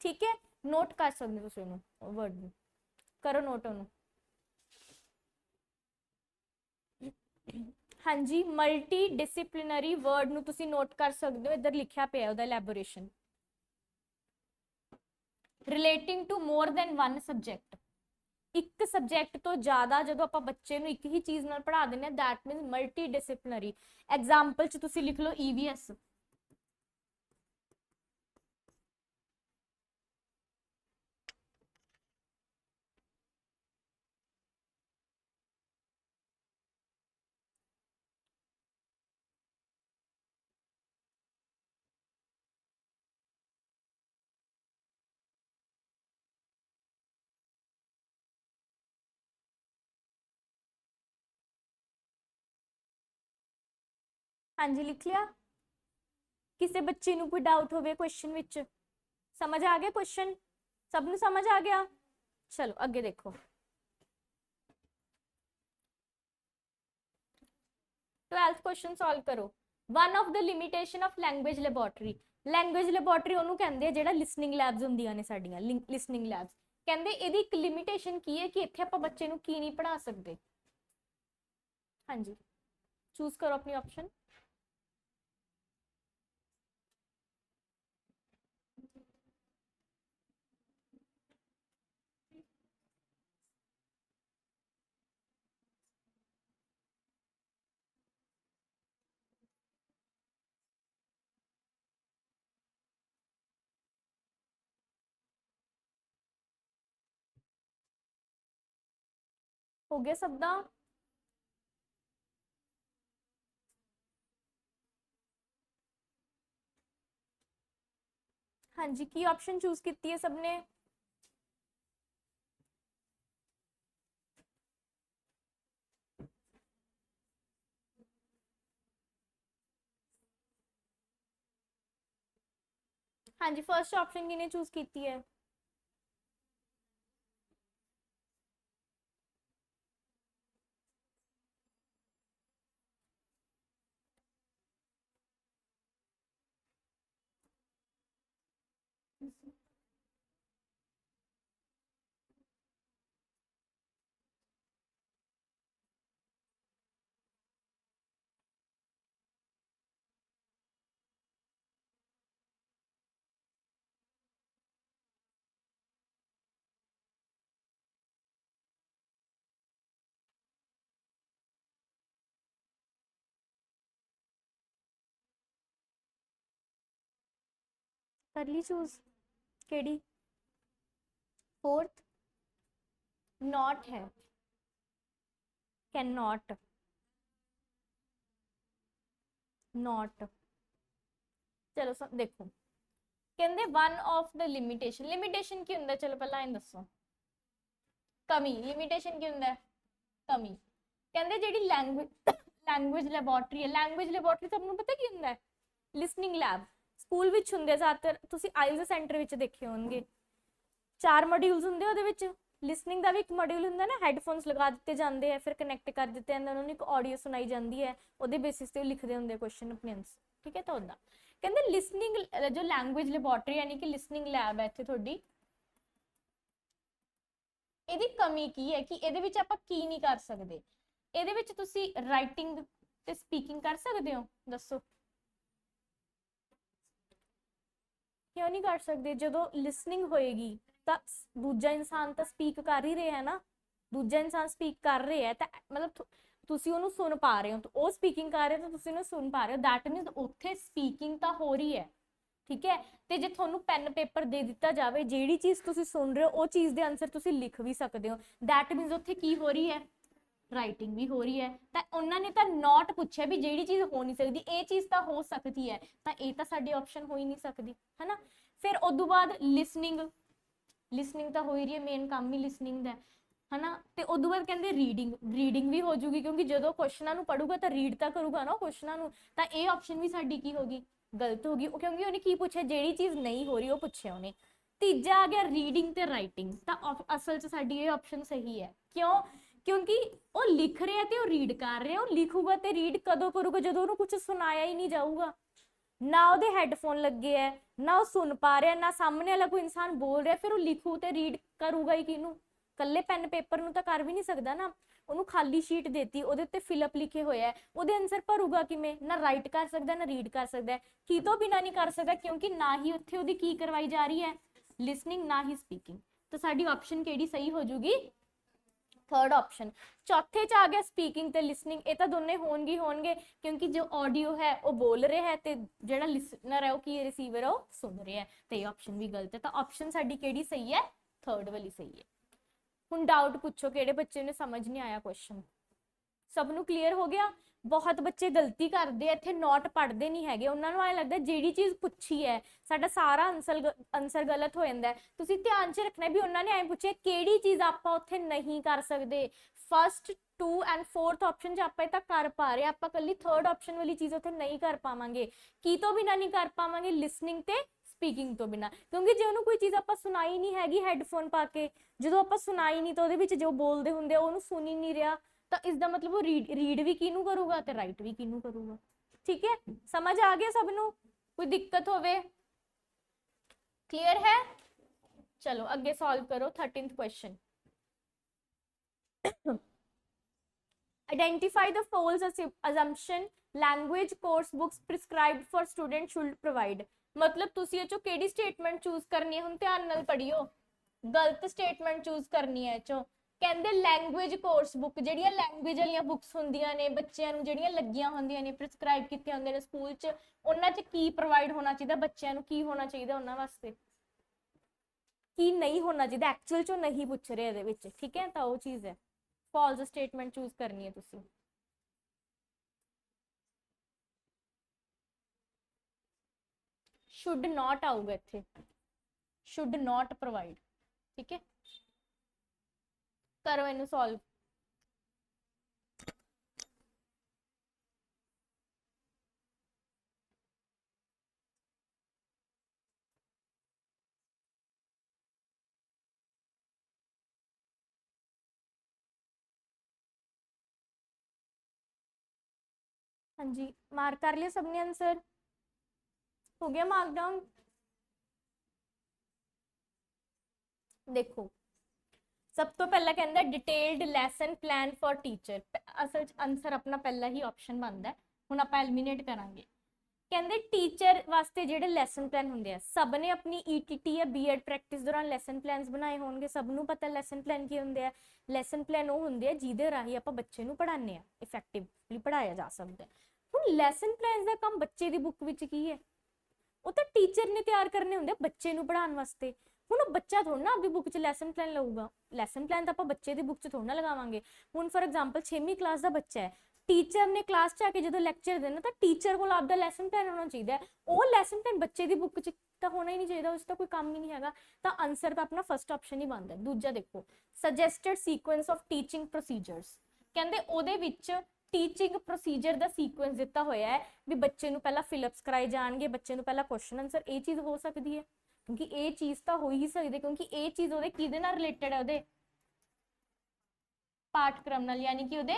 ਠੀਕ ਹੈ, ਨੋਟ ਕਰ ਸਕਦੇ ਤੁਸੀਂ ਇਹਨੂੰ ਵਰਡ ਨੂੰ, ਕਰੋ ਨੋਟ ਉਹਨੂੰ। ਹਾਂਜੀ, ਮਲਟੀ ਡਿਸਪਲਿਨਰੀ ਵਰਡ ਨੂੰ ਤੁਸੀਂ ਨੋਟ ਕਰ ਸਕਦੇ ਹੋ, ਇੱਧਰ ਲਿਖਿਆ ਪਿਆ ਉਹਦਾ elaboration. Relating to more than one subject, ਇੱਕ ਸਬਜੈਕਟ ਤੋਂ ਜ਼ਿਆਦਾ ਜਦੋਂ ਆਪਾਂ ਬੱਚੇ ਨੂੰ ਇੱਕ ਹੀ ਚੀਜ਼ ਨਾਲ ਪੜ੍ਹਾ ਦਿੰਦੇ ਹਾਂ, that means multi disciplinary. Example ਚ ਤੁਸੀਂ ਲਿਖ ਲਓ EVS, ਹਾਂਜੀ ਲਿਖ ਲਿਆ। ਕਿਸੇ ਬੱਚੇ ਨੂੰ ਕੋਈ ਡਾਊਟ ਹੋਵੇ ਕੁਐਸਚਨ ਵਿੱਚ, ਸਮਝ ਆ ਗਿਆ ਕੁਐਸਚਨ, ਸਭ ਨੂੰ ਸਮਝ ਆ ਗਿਆ। ਚਲੋ ਅੱਗੇ ਦੇਖੋ, 12th ਕੁਐਸਚਨ ਸੋਲਵ ਕਰੋ। One of the limitation of language laboratory, language laboratory ਉਹਨੂੰ ਕਹਿੰਦੇ ਆ ਜਿਹੜਾ ਲਿਸਨਿੰਗ ਲੈਬਸ ਹੁੰਦੀਆਂ ਨੇ ਸਾਡੀਆਂ, ਲਿਸਨਿੰਗ ਲੈਬਸ। ਕਹਿੰਦੇ ਇਹਦੀ ਇੱਕ ਲਿਮਿਟੇਸ਼ਨ ਕੀ ਹੈ ਕਿ ਇੱਥੇ ਆਪਾਂ ਬੱਚੇ ਨੂੰ ਕੀ ਨਹੀਂ ਪੜ੍ਹਾ ਸਕਦੇ। ਹਾਂਜੀ, ਚੂਜ਼ ਕਰੋ ਆਪਣੀ ਆਪਸ਼ਨ। ਹੋ ਗਿਆ ਸਭ ਦਾ? ਹਾਂਜੀ, ਕੀ ਆਪਸ਼ਨ ਚੂਜ਼ ਕੀਤੀ ਹੈ ਸਭ ਨੇ? ਹਾਂਜੀ, ਫਰਸਟ ਆਪਸ਼ਨ ਕਿਹਨੇ ਚੂਜ਼ ਕੀਤੀ ਹੈ? कर ली चूज, केड़ी? फोर्थ नॉट है, कैन नॉट, नॉट। चलो सब देखो, कहते one of the limitation, limitation की हुंदा, चलो पहला इन दसो, कमी, लिमिटेशन की हुंदा, कमी। कहते जी लैंग्वेज लैंग्वेज लैबोरेटरी है, लैंग्वेज लैबोरेटरी सबनों पता की हुंदा है? लिसनिंग लैब स्कूल विच हुंदे ज़्यादातर, तुसी आइल्स सेंटर विच देखे होणगे, 4 मॉड्यूल्स हुंदे ओहदे विच। लिसनिंग का भी एक मॉड्यूल हुंदा ना, हैडफोन्स लगा दिते जाते हैं, फिर कनैक्ट कर दिते हैं, उन्होंने एक ऑडियो सुनाई जाती है, ਉਹਦੇ बेसिस ਤੇ लिखते होंगे क्वेश्चन अपने आंसर, ठीक है। तो उदा कहते लिसनिंग जो लैंग्वेज लैबोरेटरी यानी कि लिसनिंग लैब है इत्थे थोड़ी, ਇਹਦੀ ਕਮੀ ਕੀ ਹੈ ਕਿ ਇਹਦੇ ਵਿੱਚ ਆਪਾਂ ਕੀ ਨਹੀਂ ਕਰ ਸਕਦੇ? ਇਹਦੇ ਵਿੱਚ ਤੁਸੀਂ ਰਾਈਟਿੰਗ ਤੇ ਸਪੀਕਿੰਗ ਕਰ ਸਕਦੇ ਹੋ? ਦੱਸੋ ਕਿਉਂ ਨਹੀਂ ਕਰ ਸਕਦੇ? ਜਦੋਂ ਲਿਸਨਿੰਗ ਹੋਏਗੀ ਤਾਂ ਦੂਜਾ ਇਨਸਾਨ ਤਾਂ ਸਪੀਕ ਕਰ ਹੀ ਰਿਹਾ ਹੈ ਨਾ, ਦੂਜਾ ਇਨਸਾਨ ਸਪੀਕ ਕਰ ਰਿਹਾ ਹੈ ਤਾਂ ਮਤਲਬ ਤੁਸੀਂ ਉਹਨੂੰ ਸੁਣ ਪਾ ਰਹੇ ਹੋ, ਤਾਂ ਉਹ ਸਪੀਕਿੰਗ ਕਰ ਰਿਹਾ ਤਾਂ ਤੁਸੀਂ ਉਹਨੂੰ ਸੁਣ ਪਾ ਰਹੇ ਹੋ, ਦੈਟ ਮੀਨਸ ਉੱਥੇ ਸਪੀਕਿੰਗ ਤਾਂ ਹੋ ਰਹੀ ਹੈ, ठीक है। तो जे थोनू पैन पेपर दे दिता जाए, जिहड़ी चीज़ तुसी सुन रहे हो वो चीज़ के आंसर तुसी लिख भी सकते हो, दैट मीनस उत्थे की हो रही है? राइटिंग भी हो रही है। तो उन्होंने तो नॉट पूछा भी जिहड़ी चीज़ हो नहीं सकती, ये चीज़ तो हो सकती है, तो ये तो साडी ऑप्शन हो ही नहीं सकती, है ना। फिर उदों बाद लिसनिंग, लिसनिंग तो हो ही रही है, मेन काम ही लिसनिंग का है ना। तो उदों बाद कहते रीडिंग, रीडिंग भी हो जूगी क्योंकि जो क्वेश्चनों पढ़ूगा तो रीड तो करूगा ना क्वेश्चनों, तो ये ऑप्शन भी साडी की होगी? गलत होगी, क्योंकि उन्हें की पूछा, जिहड़ी चीज़ नहीं हो रही वो पूछे उन्हें। तीजा आ गया रीडिंग ते राइटिंग, तो असल च साडी ये ऑप्शन सही है, क्यों? क्योंकि वो लिख रहा है तो रीड कर रहा है, वो लिखूगा तो रीड कदों करूगा जो उन्होंने कुछ सुनाया ही नहीं जाऊगा, ना वो हैडफोन लगे है, ना वो सुन पा रहा, ना सामने वाला कोई इंसान बोल रहा, फिर वो लिखू तो रीड करूगा ही किनू? कल्ले पैन पेपर नूं तो कर भी नहीं सकता ना, ਉਹਨੂੰ ਖਾਲੀ ਸ਼ੀਟ ਦੇਤੀ, ਉਹਦੇ ਉੱਤੇ ਫਿਲਅਪ ਲਿਖੇ ਹੋਏ ਹੈ, ਉਹਦੇ ਆਨਸਰ ਭਰੂਗਾ ਕਿਵੇਂ? ਨਾ ਰਾਈਟ ਕਰ ਸਕਦਾ ਨਾ ਰੀਡ ਕਰ ਸਕਦਾ, ਕੀ ਤੋਂ ਬਿਨਾ ਨਹੀਂ ਕਰ ਸਕਦਾ, ਕਿਉਂਕਿ ਨਾ ਹੀ ਉੱਥੇ ਉਹਦੀ ਕੀ ਕਰਵਾਈ ਜਾ ਰਹੀ ਹੈ? ਲਿਸਨਿੰਗ, ਨਾ ਹੀ ਸਪੀਕਿੰਗ। ਤਾਂ ਸਾਡੀ ਆਪਸ਼ਨ ਕਿਹੜੀ ਸਹੀ ਹੋ ਜੂਗੀ? Third option. चौथे च आ गया स्पीकिंग ते लिसनिंग, ये तो दोनों होणगे क्योंकि जो ऑडियो है वो बोल रहा है, तो जो लिसनर है वो की रिसीवर है वो सुन रहा है, तो ये ऑप्शन भी गलत है। तो ऑप्शन साडी केड़ी सही है? थर्ड वाली सही है। हुण डाउट पूछो किहड़े बच्चे ने समझ नहीं आया क्वेश्चन? सबनों क्लीयर हो गया? बहुत बच्चे गलती करते इत्थे, नोट पढ़ते नहीं हैगे, उन्होंने ऐ लगता जिहड़ी चीज़ पूछी है साडा सारा आंसर गलत हो जाता है। तुसीं ध्यान च रखना भी उन्होंने ऐ पूछे किहड़ी चीज़ आपां उत्थे नहीं कर सकते, फस्ट 2 एंड 4th ऑप्शन च आपां तां कर पा रहे, आपां कल्ली थर्ड ऑप्शन वाली चीज़ उत्थे नहीं कर पावांगे। की तो बिना नहीं कर पावांगे? लिसनिंग ते स्पीकिंग तो बिना, क्योंकि जो उन्होंने कोई चीज़ आपां सुनाई नहीं हैगी हैडफोन पा के, जो आपां सुनाई नहीं तो उहदे विच जो बोलते हुंदे उहनूं सुन ही नहीं रहा, तो इसका मतलब वो रीड भी किनू करूगा तो राइट भी किनू करूगा। ठीक है, समझ आ गया सबनों? कोई दिक्कत होवे? क्लियर है? चलो अगे सॉल्व करो 13th question. Identify the false assumption language course books prescribed for student should provide. मतलब तुसी ये चो केड़ी स्टेटमेंट चूज करनी है? हुण ध्यान नाल पढ़ियो, गलत स्टेटमेंट चूज करनी है चो। कहते लैंग्वेज कोर्स बुक जिहड़ियां लैंग्वेज वाली बुक्स होंदियां ने बच्चों नूं जिहड़ियां लगियां होंदियां ने प्रिस्क्राइब कीते होंदे ने स्कूल च, उन्हां च की प्रोवाइड होना चाहिए बच्चों नूं, की होना चाहिए उन्हां वास्ते, की नहीं होना चाहिए, एक्चुअल चो नहीं पूछ रहे इहदे विच। ठीक है, तो वो चीज़ है, फॉल्स स्टेटमेंट चूज करनी है तुसीं। शुड नॉट आऊगा इत्थे, शुड नॉट प्रोवाइड। ठीक है, करो इनू सॉल्व। हाँ जी, मार्क कर लिया सबने आंसर? हो गया मार्क डाउन? देखो सब तो पहला कहता है detailed lesson plan for teacher, असल आंसर अपना पहला ही ऑप्शन बनता है, हुण आपां एलिमिनेट करांगे। कहते टीचर वास्ते जिहड़े लैसन प्लान होंदे आ, सब ने अपनी ईटीटी या बीएड प्रैक्टिस दौरान लैसन प्लान्स बनाए होंगे, सबनों पता लैसन प्लान की होंदे आ। लैसन प्लान वो होंदे आ जिहदे राही आपां बच्चे नूं पढ़ाने आ, इफैक्टिवली पढ़ाया जा सकदा है। हुण लैसन प्लान दा काम बच्चे दी बुक विच की है? ਉਹ ਤਾਂ ਟੀਚਰ ਨੇ ਤਿਆਰ ਕਰਨੇ ਹੁੰਦੇ ਬੱਚੇ ਨੂੰ ਪੜ੍ਹਾਉਣ ਵਾਸਤੇ। ਹੁਣ ਉਹ ਬੱਚਾ ਥੋੜਾ ਨਾ ਆਪਣੀ ਬੁੱਕ 'ਚ ਲੈਸਨ ਪਲਾਨ ਲਊਗਾ, ਲੈਸਨ ਪਲਾਨ ਤਾਂ ਆਪਾਂ ਬੱਚੇ ਦੀ ਬੁੱਕ 'ਚ ਥੋੜਾ ਨਾ ਲਗਾਵਾਂਗੇ। ਹੁਣ ਫੋਰ ਐਗਜ਼ਾਮਪਲ 6ਵੀਂ ਕਲਾਸ ਦਾ ਬੱਚਾ ਹੈ, ਟੀਚਰ ਨੇ ਕਲਾਸ 'ਚ ਆ ਕੇ ਜਦੋਂ ਲੈਕਚਰ ਦੇਣਾ ਤਾਂ ਟੀਚਰ ਕੋਲ ਆਪਦਾ ਲੈਸਨ ਪਲਾਨ ਹੋਣਾ ਚਾਹੀਦਾ ਹੈ। ਉਹ ਲੈਸਨ ਪਲਾਨ ਬੱਚੇ ਦੀ ਬੁੱਕ 'ਚ ਤਾਂ ਹੋਣਾ ਹੀ ਨਹੀਂ ਚਾਹੀਦਾ, ਉਸ ਦਾ ਕੋਈ ਕੰਮ ਹੀ ਨਹੀਂ ਹੈਗਾ। ਤਾਂ ਆਨਸਰ ਤਾਂ ਆਪਣਾ ਫਸਟ ਆਪਸ਼ਨ ਹੀ ਬਣਦਾ। ਦੂਜਾ ਦੇਖੋ, ਸਜੈਸਟਡ ਸੀਕੁਐਂਸ ਆਫ ਟੀਚਿੰਗ ਪ੍ਰੋਸੀਜਰਸ, ਕਹਿੰਦੇ ਉਹਦੇ ਵਿੱਚ ਟੀਚਿੰਗ ਪ੍ਰੋਸੀਜਰ ਦਾ ਸੀਕੁਐਂਸ ਦਿੱਤਾ ਹੋਇਆ ਹੈ ਵੀ ਬੱਚੇ ਨੂੰ ਪਹਿਲਾਂ ਫਿਲਅਪਸ ਕਰਾਏ ਜਾਣਗੇ, ਬੱਚੇ ਨੂੰ ਪਹਿਲਾਂ ਕੁਐਸਚਨ ਆਨਸਰ। ਇਹ ਚੀਜ਼ ਹੋ ਸਕਦੀ ਹੈ ਕਿਉਂਕਿ ਇਹ ਚੀਜ਼ ਤਾਂ ਹੋ ਹੀ ਸਕਦੀ ਹੈ, ਕਿਉਂਕਿ ਇਹ ਚੀਜ਼ ਉਹਦੇ ਕਿਹਦੇ ਨਾਲ ਰਿਲੇਟਡ ਹੈ, ਉਹਦੇ ਪਾਠਕ੍ਰਮ ਨਾਲ, ਯਾਨੀ ਕਿ ਉਹਦੇ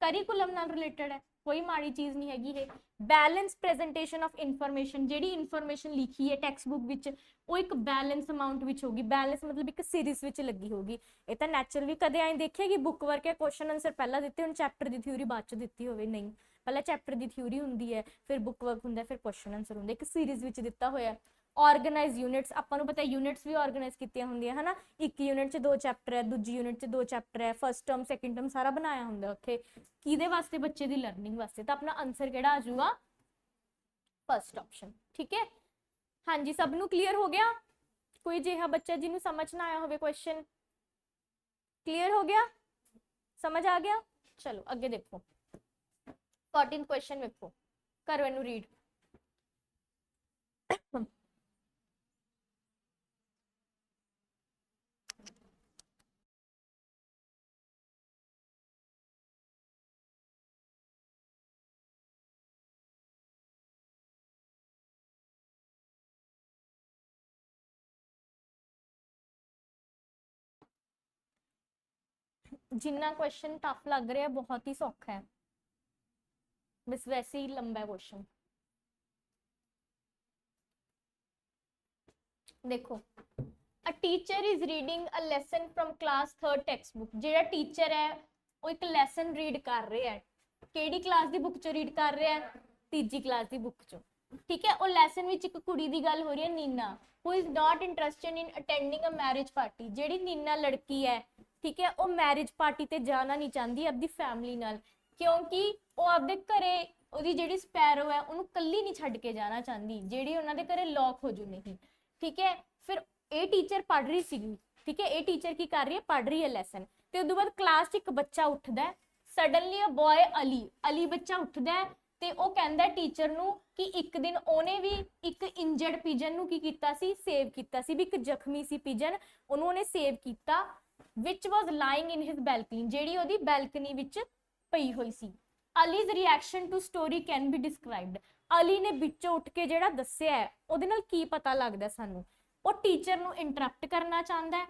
ਕਰਿਕੂਲਮ ਨਾਲ ਰਿਲੇਟਡ ਹੈ। ਕੋਈ ਮਾੜੀ ਚੀਜ਼ ਨਹੀਂ ਹੈਗੀ ਇਹ। ਬੈਲੈਂਸ ਪ੍ਰੈਜੈਂਟੇਸ਼ਨ ਆਫ ਇਨਫੋਰਮੇਸ਼ਨ, ਜਿਹੜੀ ਇਨਫੋਰਮੇਸ਼ਨ ਲਿਖੀ ਹੈ ਟੈਕਸਟ ਬੁੱਕ ਵਿੱਚ ਉਹ ਇੱਕ ਬੈਲੈਂਸ ਅਮਾਉਂਟ ਵਿੱਚ ਹੋਗੀ। ਬੈਲੈਂਸ ਮਤਲਬ ਇੱਕ ਸੀਰੀਜ਼ ਵਿੱਚ ਲੱਗੀ ਹੋਗੀ। ਇਹ ਤਾਂ ਨੈਚੁਰਲੀ ਕਦੇ ਐਂ ਦੇਖਿਆ ਕਿ ਬੁੱਕ ਵਰਕ ਹੈ ਕੁਐਸਚਨ ਆਨਸਰ ਪਹਿਲਾਂ ਦਿੱਤੇ ਹੁਣ ਚੈਪਟਰ ਦੀ ਥਿਊਰੀ ਬਾਅਦ ਚ ਦਿੱਤੀ ਹੋਵੇ, ਨਹੀਂ। ਪਹਿਲਾਂ ਚੈਪਟਰ ਦੀ ਥਿਊਰੀ ਹੁੰਦੀ ਹੈ, ਫਿਰ ਬੁੱਕ ਵਰਕ ਹੁੰਦਾ, ਫਿਰ ਕੁਐਸਚਨ ਆਨਸਰ ਹੁੰਦਾ, ਇੱਕ ਸੀਰੀਜ਼ ਵਿੱਚ ਦਿੱਤਾ ਹੋਇਆ। ਆਰਗੇਨਾਈਜ਼ ਯੂਨਿਟਸ, ਆਪਾਂ ਨੂੰ ਪਤਾ ਯੂਨਿਟਸ ਵੀ ਆਰਗੇਨਾਈਜ਼ ਕੀਤੀਆਂ ਹੁੰਦੀਆਂ ਹਨਾ। ਇੱਕ ਯੂਨਿਟ 'ਚ 2 ਚੈਪਟਰ ਹੈ, ਦੂਜੀ ਯੂਨਿਟ 'ਚ 2 ਚੈਪਟਰ ਹੈ, ਫਸਟ ਟਰਮ ਸੈਕਿੰਡ ਟਰਮ ਸਾਰਾ ਬਣਾਇਆ ਹੁੰਦਾ ਉੱਥੇ, ਕਿਹਦੇ ਵਾਸਤੇ, ਬੱਚੇ ਦੀ ਲਰਨਿੰਗ ਵਾਸਤੇ। ਤਾਂ ਆਪਣਾ ਆਨਸਰ ਕਿਹੜਾ ਆ ਜਾਊਗਾ, ਫਸਟ ਆਪਸ਼ਨ। ਠੀਕ ਹੈ, ਹਾਂਜੀ ਸਭ ਨੂੰ ਕਲੀਅਰ ਹੋ ਗਿਆ? ਕੋਈ ਜਿਹਾ ਬੱਚਾ ਜਿਹਨੂੰ ਸਮਝ ਨਾ ਆਇਆ ਹੋਵੇ ਕੁਐਸਚਨ, ਕਲੀਅਰ ਹੋ ਗਿਆ, ਸਮਝ ਆ ਗਿਆ? ਚਲੋ ਅੱਗੇ ਦੇਖੋ, 14th ਕੁਐਸਚਨ ਵੇਖੋ, ਕਰੋ ਇਹਨੂੰ ਰੀਡ। जिन्ना क्वेश्चन टफ लग रहा है बहुत ही सौखा है, बस वैसे ही लंबा है क्वेश्चन। देखो, a teacher is reading a lesson from class 3rd text book. जेड़ा टीचर है वो एक लेसन रीड कर रहे है, केड़ी क्लास दी बुक चो रीड कर रहे है, तीजी क्लास दी बुक चो। ठीक है, और लेसन विच एक कुड़ी दी गल हो रही है, Neena, who is not interested in attending a marriage party. जेड़ी नीना लड़की है, ठीक है, वो मैरिज पार्टी ते जाना नहीं चाहती अपनी फैमिली नाल, क्योंकि वो आपदे घरे ओदी जेड़ी स्पैरो है उन्होंने कल्ली नहीं छड्ड के जाना चाहती, जेड़ी उन्हां दे घरे लॉक हो जू नहीं। ठीक है, फिर ये टीचर पढ़ रही सी, ठीक है, ये टीचर की कर रही है, पढ़ रही है लैसन, तो उस बाद क्लास च एक बच्चा उठता है, suddenly a boy Ali, Ali बच्चा उठता है ते वो कहता है टीचर नू कि एक दिन उन्हें भी एक इंजर्ड पिजन नू की कीता सी, सेव कीता सी, भी एक जख्मी सी पिजन उन्होंने सेव कीता, which was lying in his balcony, जेड़ी ओदी बैल्कनी विच पई हुई सी। Ali's reaction to story can be described. Ali ने विचों उठ के जेड़ा दस्सिया है ਉਹਦੇ ਨਾਲ ਕੀ ਪਤਾ ਲੱਗਦਾ ਸਾਨੂੰ, ਉਹ ਟੀਚਰ ਨੂੰ ਇੰਟਰਪਟ ਕਰਨਾ ਚਾਹੁੰਦਾ ਹੈ,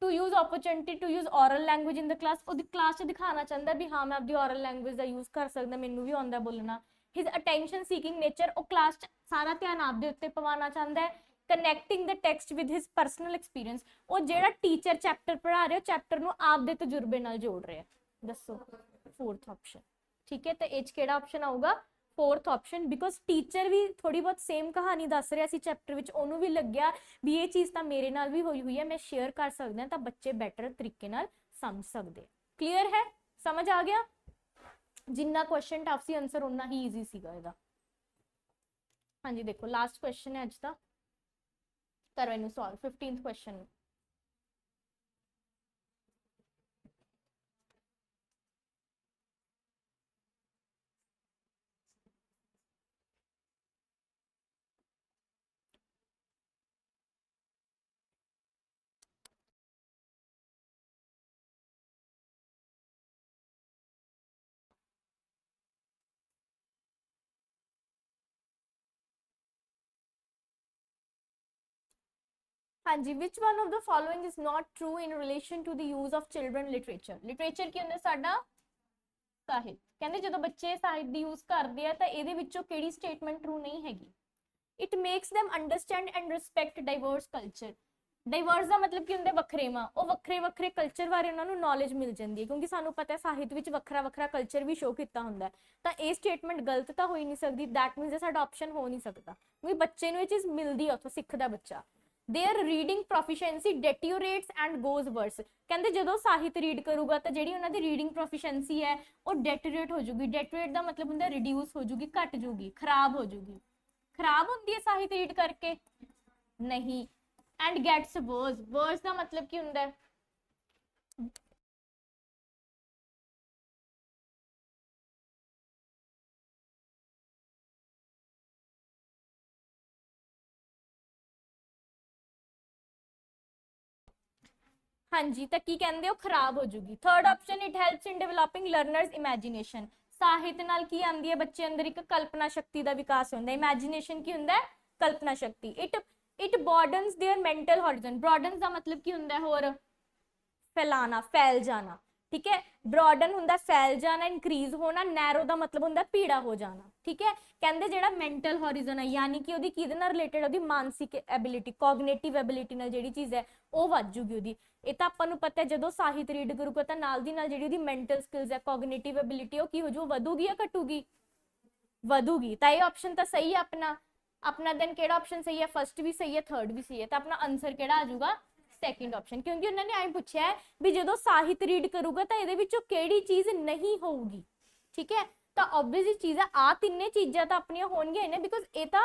to use opportunity to use oral language in the class, ਉਹਦੀ ਕਲਾਸ 'ਚ ਦਿਖਾਉਣਾ ਚਾਹੁੰਦਾ ਵੀ ਹਾਂ ਮੈਂ ਆਪਦੀ ਔਰਲ ਲੈਂਗੁਏਜ ਦਾ ਯੂਜ਼ ਕਰ ਸਕਦਾ, ਮੈਨੂੰ ਵੀ ਆਉਂਦਾ ਬੋਲਣਾ। ਹਿਜ਼ ਅਟੈਂਸ਼ਨ ਸੀਕਿੰਗ ਨੇਚਰ, ਉਹ ਕਲਾਸ 'ਚ ਸਾਰਾ ਧਿਆਨ ਆਪਦੇ ਉੱਤੇ ਪਵਾਉਣਾ ਚਾਹੁੰਦਾ ਹੈ। Connecting the text with his personal experience, ਉਹ ਜਿਹੜਾ ਟੀਚਰ ਚੈਪਟਰ ਪੜ੍ਹਾ ਰਿਹਾ ਚੈਪਟਰ ਨੂੰ ਆਪਦੇ ਤਜਰਬੇ ਨਾਲ ਜੋੜ ਰਿਹਾ। ਦੱਸੋ, 4th ਆਪਸ਼ਨ। ठीक है, तो ਇਹ 'ਚ ਕਿਹੜਾ ਆਪਸ਼ਨ ਆਊਗਾ, 4th ਆਪਸ਼ਨ, ਬਿਕੋਜ਼ ਟੀਚਰ ਵੀ ਥੋੜੀ ਬਹੁਤ ਸੇਮ ਕਹਾਣੀ ਦੱਸ ਰਿਹਾ ਸੀ ਚੈਪਟਰ ਵਿੱਚ, ਉਹਨੂੰ ਵੀ ਲੱਗਿਆ ਵੀ ਇਹ ਚੀਜ਼ ਤਾਂ ਮੇਰੇ ਨਾਲ ਵੀ ਹੋਈ ਹੈ, ਮੈਂ ਸ਼ੇਅਰ ਕਰ ਸਕਦਾ, ਤਾਂ ਬੱਚੇ ਬੈਟਰ ਤਰੀਕੇ ਨਾਲ ਸਮਝ ਸਕਦੇ। ਕਲੀਅਰ ਹੈ, ਸਮਝ ਆ ਗਿਆ? ਜਿੰਨਾ ਕੁਐਸਚਨ ਟਫ ਸੀ ਆਨਸਰ ਉਨਾ ਹੀ ਈਜ਼ੀ ਸੀਗਾ ਇਹਦਾ। ਹਾਂਜੀ ਦੇਖੋ, ਲਾਸਟ ਕੁਐਸਚਨ ਹੈ ਅੱਜ ਦਾ, ਕਰੋ ਇਹਨੂੰ ਸੋਲਵ, 15th ਕੁਐਸਚਨ। ਹਾਂਜੀ, which one of the following is not true in relation to the use of children literature. Literature ਕੀ ਹੁੰਦਾ ਸਾਡਾ, ਸਾਹਿਤ। ਕਹਿੰਦੇ ਜਦੋਂ ਬੱਚੇ ਸਾਹਿਤ ਦੀ ਯੂਜ਼ ਕਰਦੇ ਆ ਤਾਂ ਇਹਦੇ ਵਿੱਚੋਂ ਕਿਹੜੀ ਸਟੇਟਮੈਂਟ ਟਰੂ ਨਹੀਂ ਹੈਗੀ। It makes them understand and respect diverse culture. Diverse ਦਾ ਮਤਲਬ ਕੀ ਹੁੰਦਾ, ਵੱਖਰੇਵਾਂ, ਉਹ ਵੱਖਰੇ ਵੱਖਰੇ ਕਲਚਰ ਬਾਰੇ ਉਹਨਾਂ ਨੂੰ ਨੌਲੇਜ ਮਿਲ ਜਾਂਦੀ ਹੈ, ਕਿਉਂਕਿ ਸਾਨੂੰ ਪਤਾ ਹੈ ਸਾਹਿਤ ਵਿੱਚ ਵੱਖਰਾ ਵੱਖਰਾ ਕਲਚਰ ਵੀ ਸ਼ੋ ਕੀਤਾ ਹੁੰਦਾ। ਤਾਂ ਇਹ ਸਟੇਟਮੈਂਟ ਗਲਤ ਤਾਂ ਹੋ ਹੀ ਨਹੀਂ ਸਕਦੀ, ਦੈਟ ਮੀਨਸ ਸਾਡਾ ਆਪਸ਼ਨ ਹੋ ਨਹੀਂ ਸਕਦਾ, ਕਿਉਂਕਿ ਬੱਚੇ ਨੂੰ ਇਹ ਚੀਜ਼ ਮਿਲਦੀ ਹੈ, ਉੱਥੋਂ ਸਿੱਖਦਾ ਬੱਚਾ। Their reading proficiency deteriorates and goes worse. कहते जो साहित्य रीड करूगा तो जी उन्होंने रीडिंग प्रोफिशिएंसी है वो डेट्यूरेट हो जूगी। डेट्यूरेट का मतलब होंगे रिड्यूस हो जूगी, घट जूगी, खराब हो जूगी, खराब होंदी है ਸਾਹਿਤ रीड करके? नहीं। एंड गेट्स वर्स, वर्स का मतलब की हुंदा है? हाँ जी, तो की कहंदे हो? खराब हो जूगी। Third option, it helps in developing learners imagination. ਸਾਹਿਤ ਨਾਲ ਕੀ ਆਂਦੀ ਹੈ ਬੱਚੇ ਅੰਦਰ? ਇੱਕ ਕਲਪਨਾ ਸ਼ਕਤੀ ਦਾ ਵਿਕਾਸ ਹੁੰਦਾ ਹੈ। ਇਮੇਜਿਨੇਸ਼ਨ ਕੀ ਹੁੰਦਾ ਹੈ? ਕਲਪਨਾ ਸ਼ਕਤੀ। It broadens their mental horizon। broadens ਦਾ ਮਤਲਬ ਕੀ ਹੁੰਦਾ ਹੈ? ਹੋਰ फैलाना, फैल जाना। ठीक है, ब्रॉडन हुंदा फैल जाना, इंक्रीज होना, नैरो ਦਾ ਮਤਲਬ ਹੁੰਦਾ ਪੀੜਾ ਹੋ ਜਾਣਾ। ਠੀਕ ਹੈ, ਕਹਿੰਦੇ ਜਿਹੜਾ ਮੈਂਟਲ ਹੋਰੀਜ਼ਨ ਹੈ ਯਾਨੀ ਕਿ ਉਹਦੀ ਕਿਹਦੇ ਨਾਲ ਰਿਲੇਟਡ, ਉਹਦੀ ਮਾਨਸਿਕ ਐਬਿਲਿਟੀ, ਕੋਗਨੀਟਿਵ ਐਬਿਲਿਟੀ ਨਾਲ ਜਿਹੜੀ ਚੀਜ਼ ਹੈ ਉਹ ਵੱਧ ਜੂਗੀ ਉਹਦੀ। ਇਹ ਤਾਂ ਆਪਾਂ ਨੂੰ ਪਤਾ ਹੈ, ਜਦੋਂ ਸਾਹਿਤ ਰੀਡ ਕਰੂਗਾ ਤਾਂ ਨਾਲ ਦੀ ਨਾਲ ਜਿਹੜੀ ਉਹਦੀ ਮੈਂਟਲ ਸਕਿੱਲਸ ਹੈ, ਕੋਗਨੀਟਿਵ ਐਬਿਲਿਟੀ, ਉਹ ਕੀ ਹੋ ਜੂ? ਵਧੂਗੀ ਜਾਂ ਘਟੂਗੀ? ਵਧੂਗੀ। ਤਾਂ ਇਹ ਆਪਸ਼ਨ ਤਾਂ ਸਹੀ ਹੈ ਆਪਣਾ। ਆਪਣਾ ਦਿਨ ਕਿਹੜਾ ਆਪਸ਼ਨ ਸਹੀ ਹੈ? ਫਸਟ ਵੀ ਸਹੀ ਹੈ, ਥਰਡ ਵੀ ਸਹੀ ਹੈ। ਤਾਂ ਆਪਣਾ ਆਨਸਰ ਕਿਹੜਾ ਆ ਜਾਊਗਾ? Second option. ਕਿਉਂਕਿ ਉਹਨਾਂ ਨੇ ਐਂ ਪੁੱਛਿਆ ਹੈ ਵੀ ਜਦੋਂ ਸਾਹਿਤ ਰੀਡ ਕਰੂਗਾ ਤਾਂ ਇਹਦੇ ਵਿੱਚੋਂ ਕਿਹੜੀ ਚੀਜ਼ ਨਹੀਂ ਹੋਊਗੀ। ਠੀਕ ਹੈ, ਤਾਂ ਆਬਵੀਅਸ ਚੀਜ਼ ਹੈ ਆ ਤਿੰਨੇ ਚੀਜ਼ਾਂ ਤਾਂ ਆਪਣੀਆਂ ਹੋਣਗੀਆਂ ਨੇ, ਬਿਕੋਜ਼ ਇਹ ਤਾਂ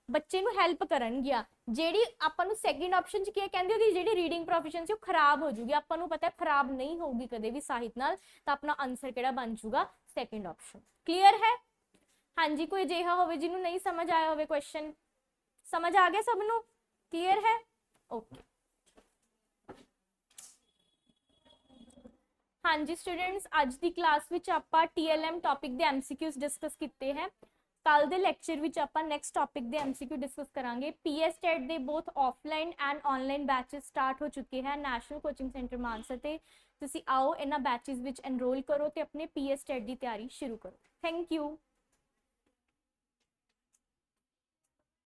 ਬੱਚੇ ਨੂੰ ਹੈਲਪ ਕਰਨਗੀਆਂ। ਜਿਹੜੀ ਆਪਾਂ ਨੂੰ ਸੈਕਿੰਡ ਆਪਸ਼ਨ ਚ ਕੀ ਕਹਿੰਦੇ, ਉਹਦੀ ਜਿਹੜੀ ਰੀਡਿੰਗ ਪ੍ਰੋਫੀਸ਼ੀਐਂਸੀ ਉਹ ਖਰਾਬ ਹੋ ਜੂਗੀ। ਆਪਾਂ ਨੂੰ ਪਤਾ ਹੈ ਖਰਾਬ ਨਹੀਂ ਹੋਊਗੀ ਕਦੇ ਵੀ ਸਾਹਿਤ ਨਾਲ। ਤਾਂ ਆਪਣਾ ਆਨਸਰ ਕਿਹੜਾ ਬਣ ਜੂਗਾ? Second option. ਕਲੀਅਰ ਹੈ? ਹਾਂਜੀ, ਕੋਈ ਅਜਿਹਾ ਹੋਵੇ ਜਿਹਨੂੰ ਨਹੀਂ ਸਮਝ ਆਇਆ ਹੋਵੇ ਕੁਐਸਚਨ? ਸਮਝ ਆ ਗਿਆ ਸਭ ਨੂੰ? ਕਲੀਅਰ ਹੈ? ਓਕੇ। हाँ जी स्टूडेंट्स, अज की क्लास विच आपां TLM टॉपिक दे MCQs डिस्कस किए हैं। कल दे लैक्चर विच आपां नैक्सट टॉपिक दे MCQ डिस्कस करांगे। PS टेट दे both offline and online batches start हो चुके हैं नैशनल कोचिंग सेंटर मानसा ते। तुसीं आओ इन्हां बैचेस विच एनरोल करो ते अपने PS टेट की तैयारी शुरू करो। Thank you.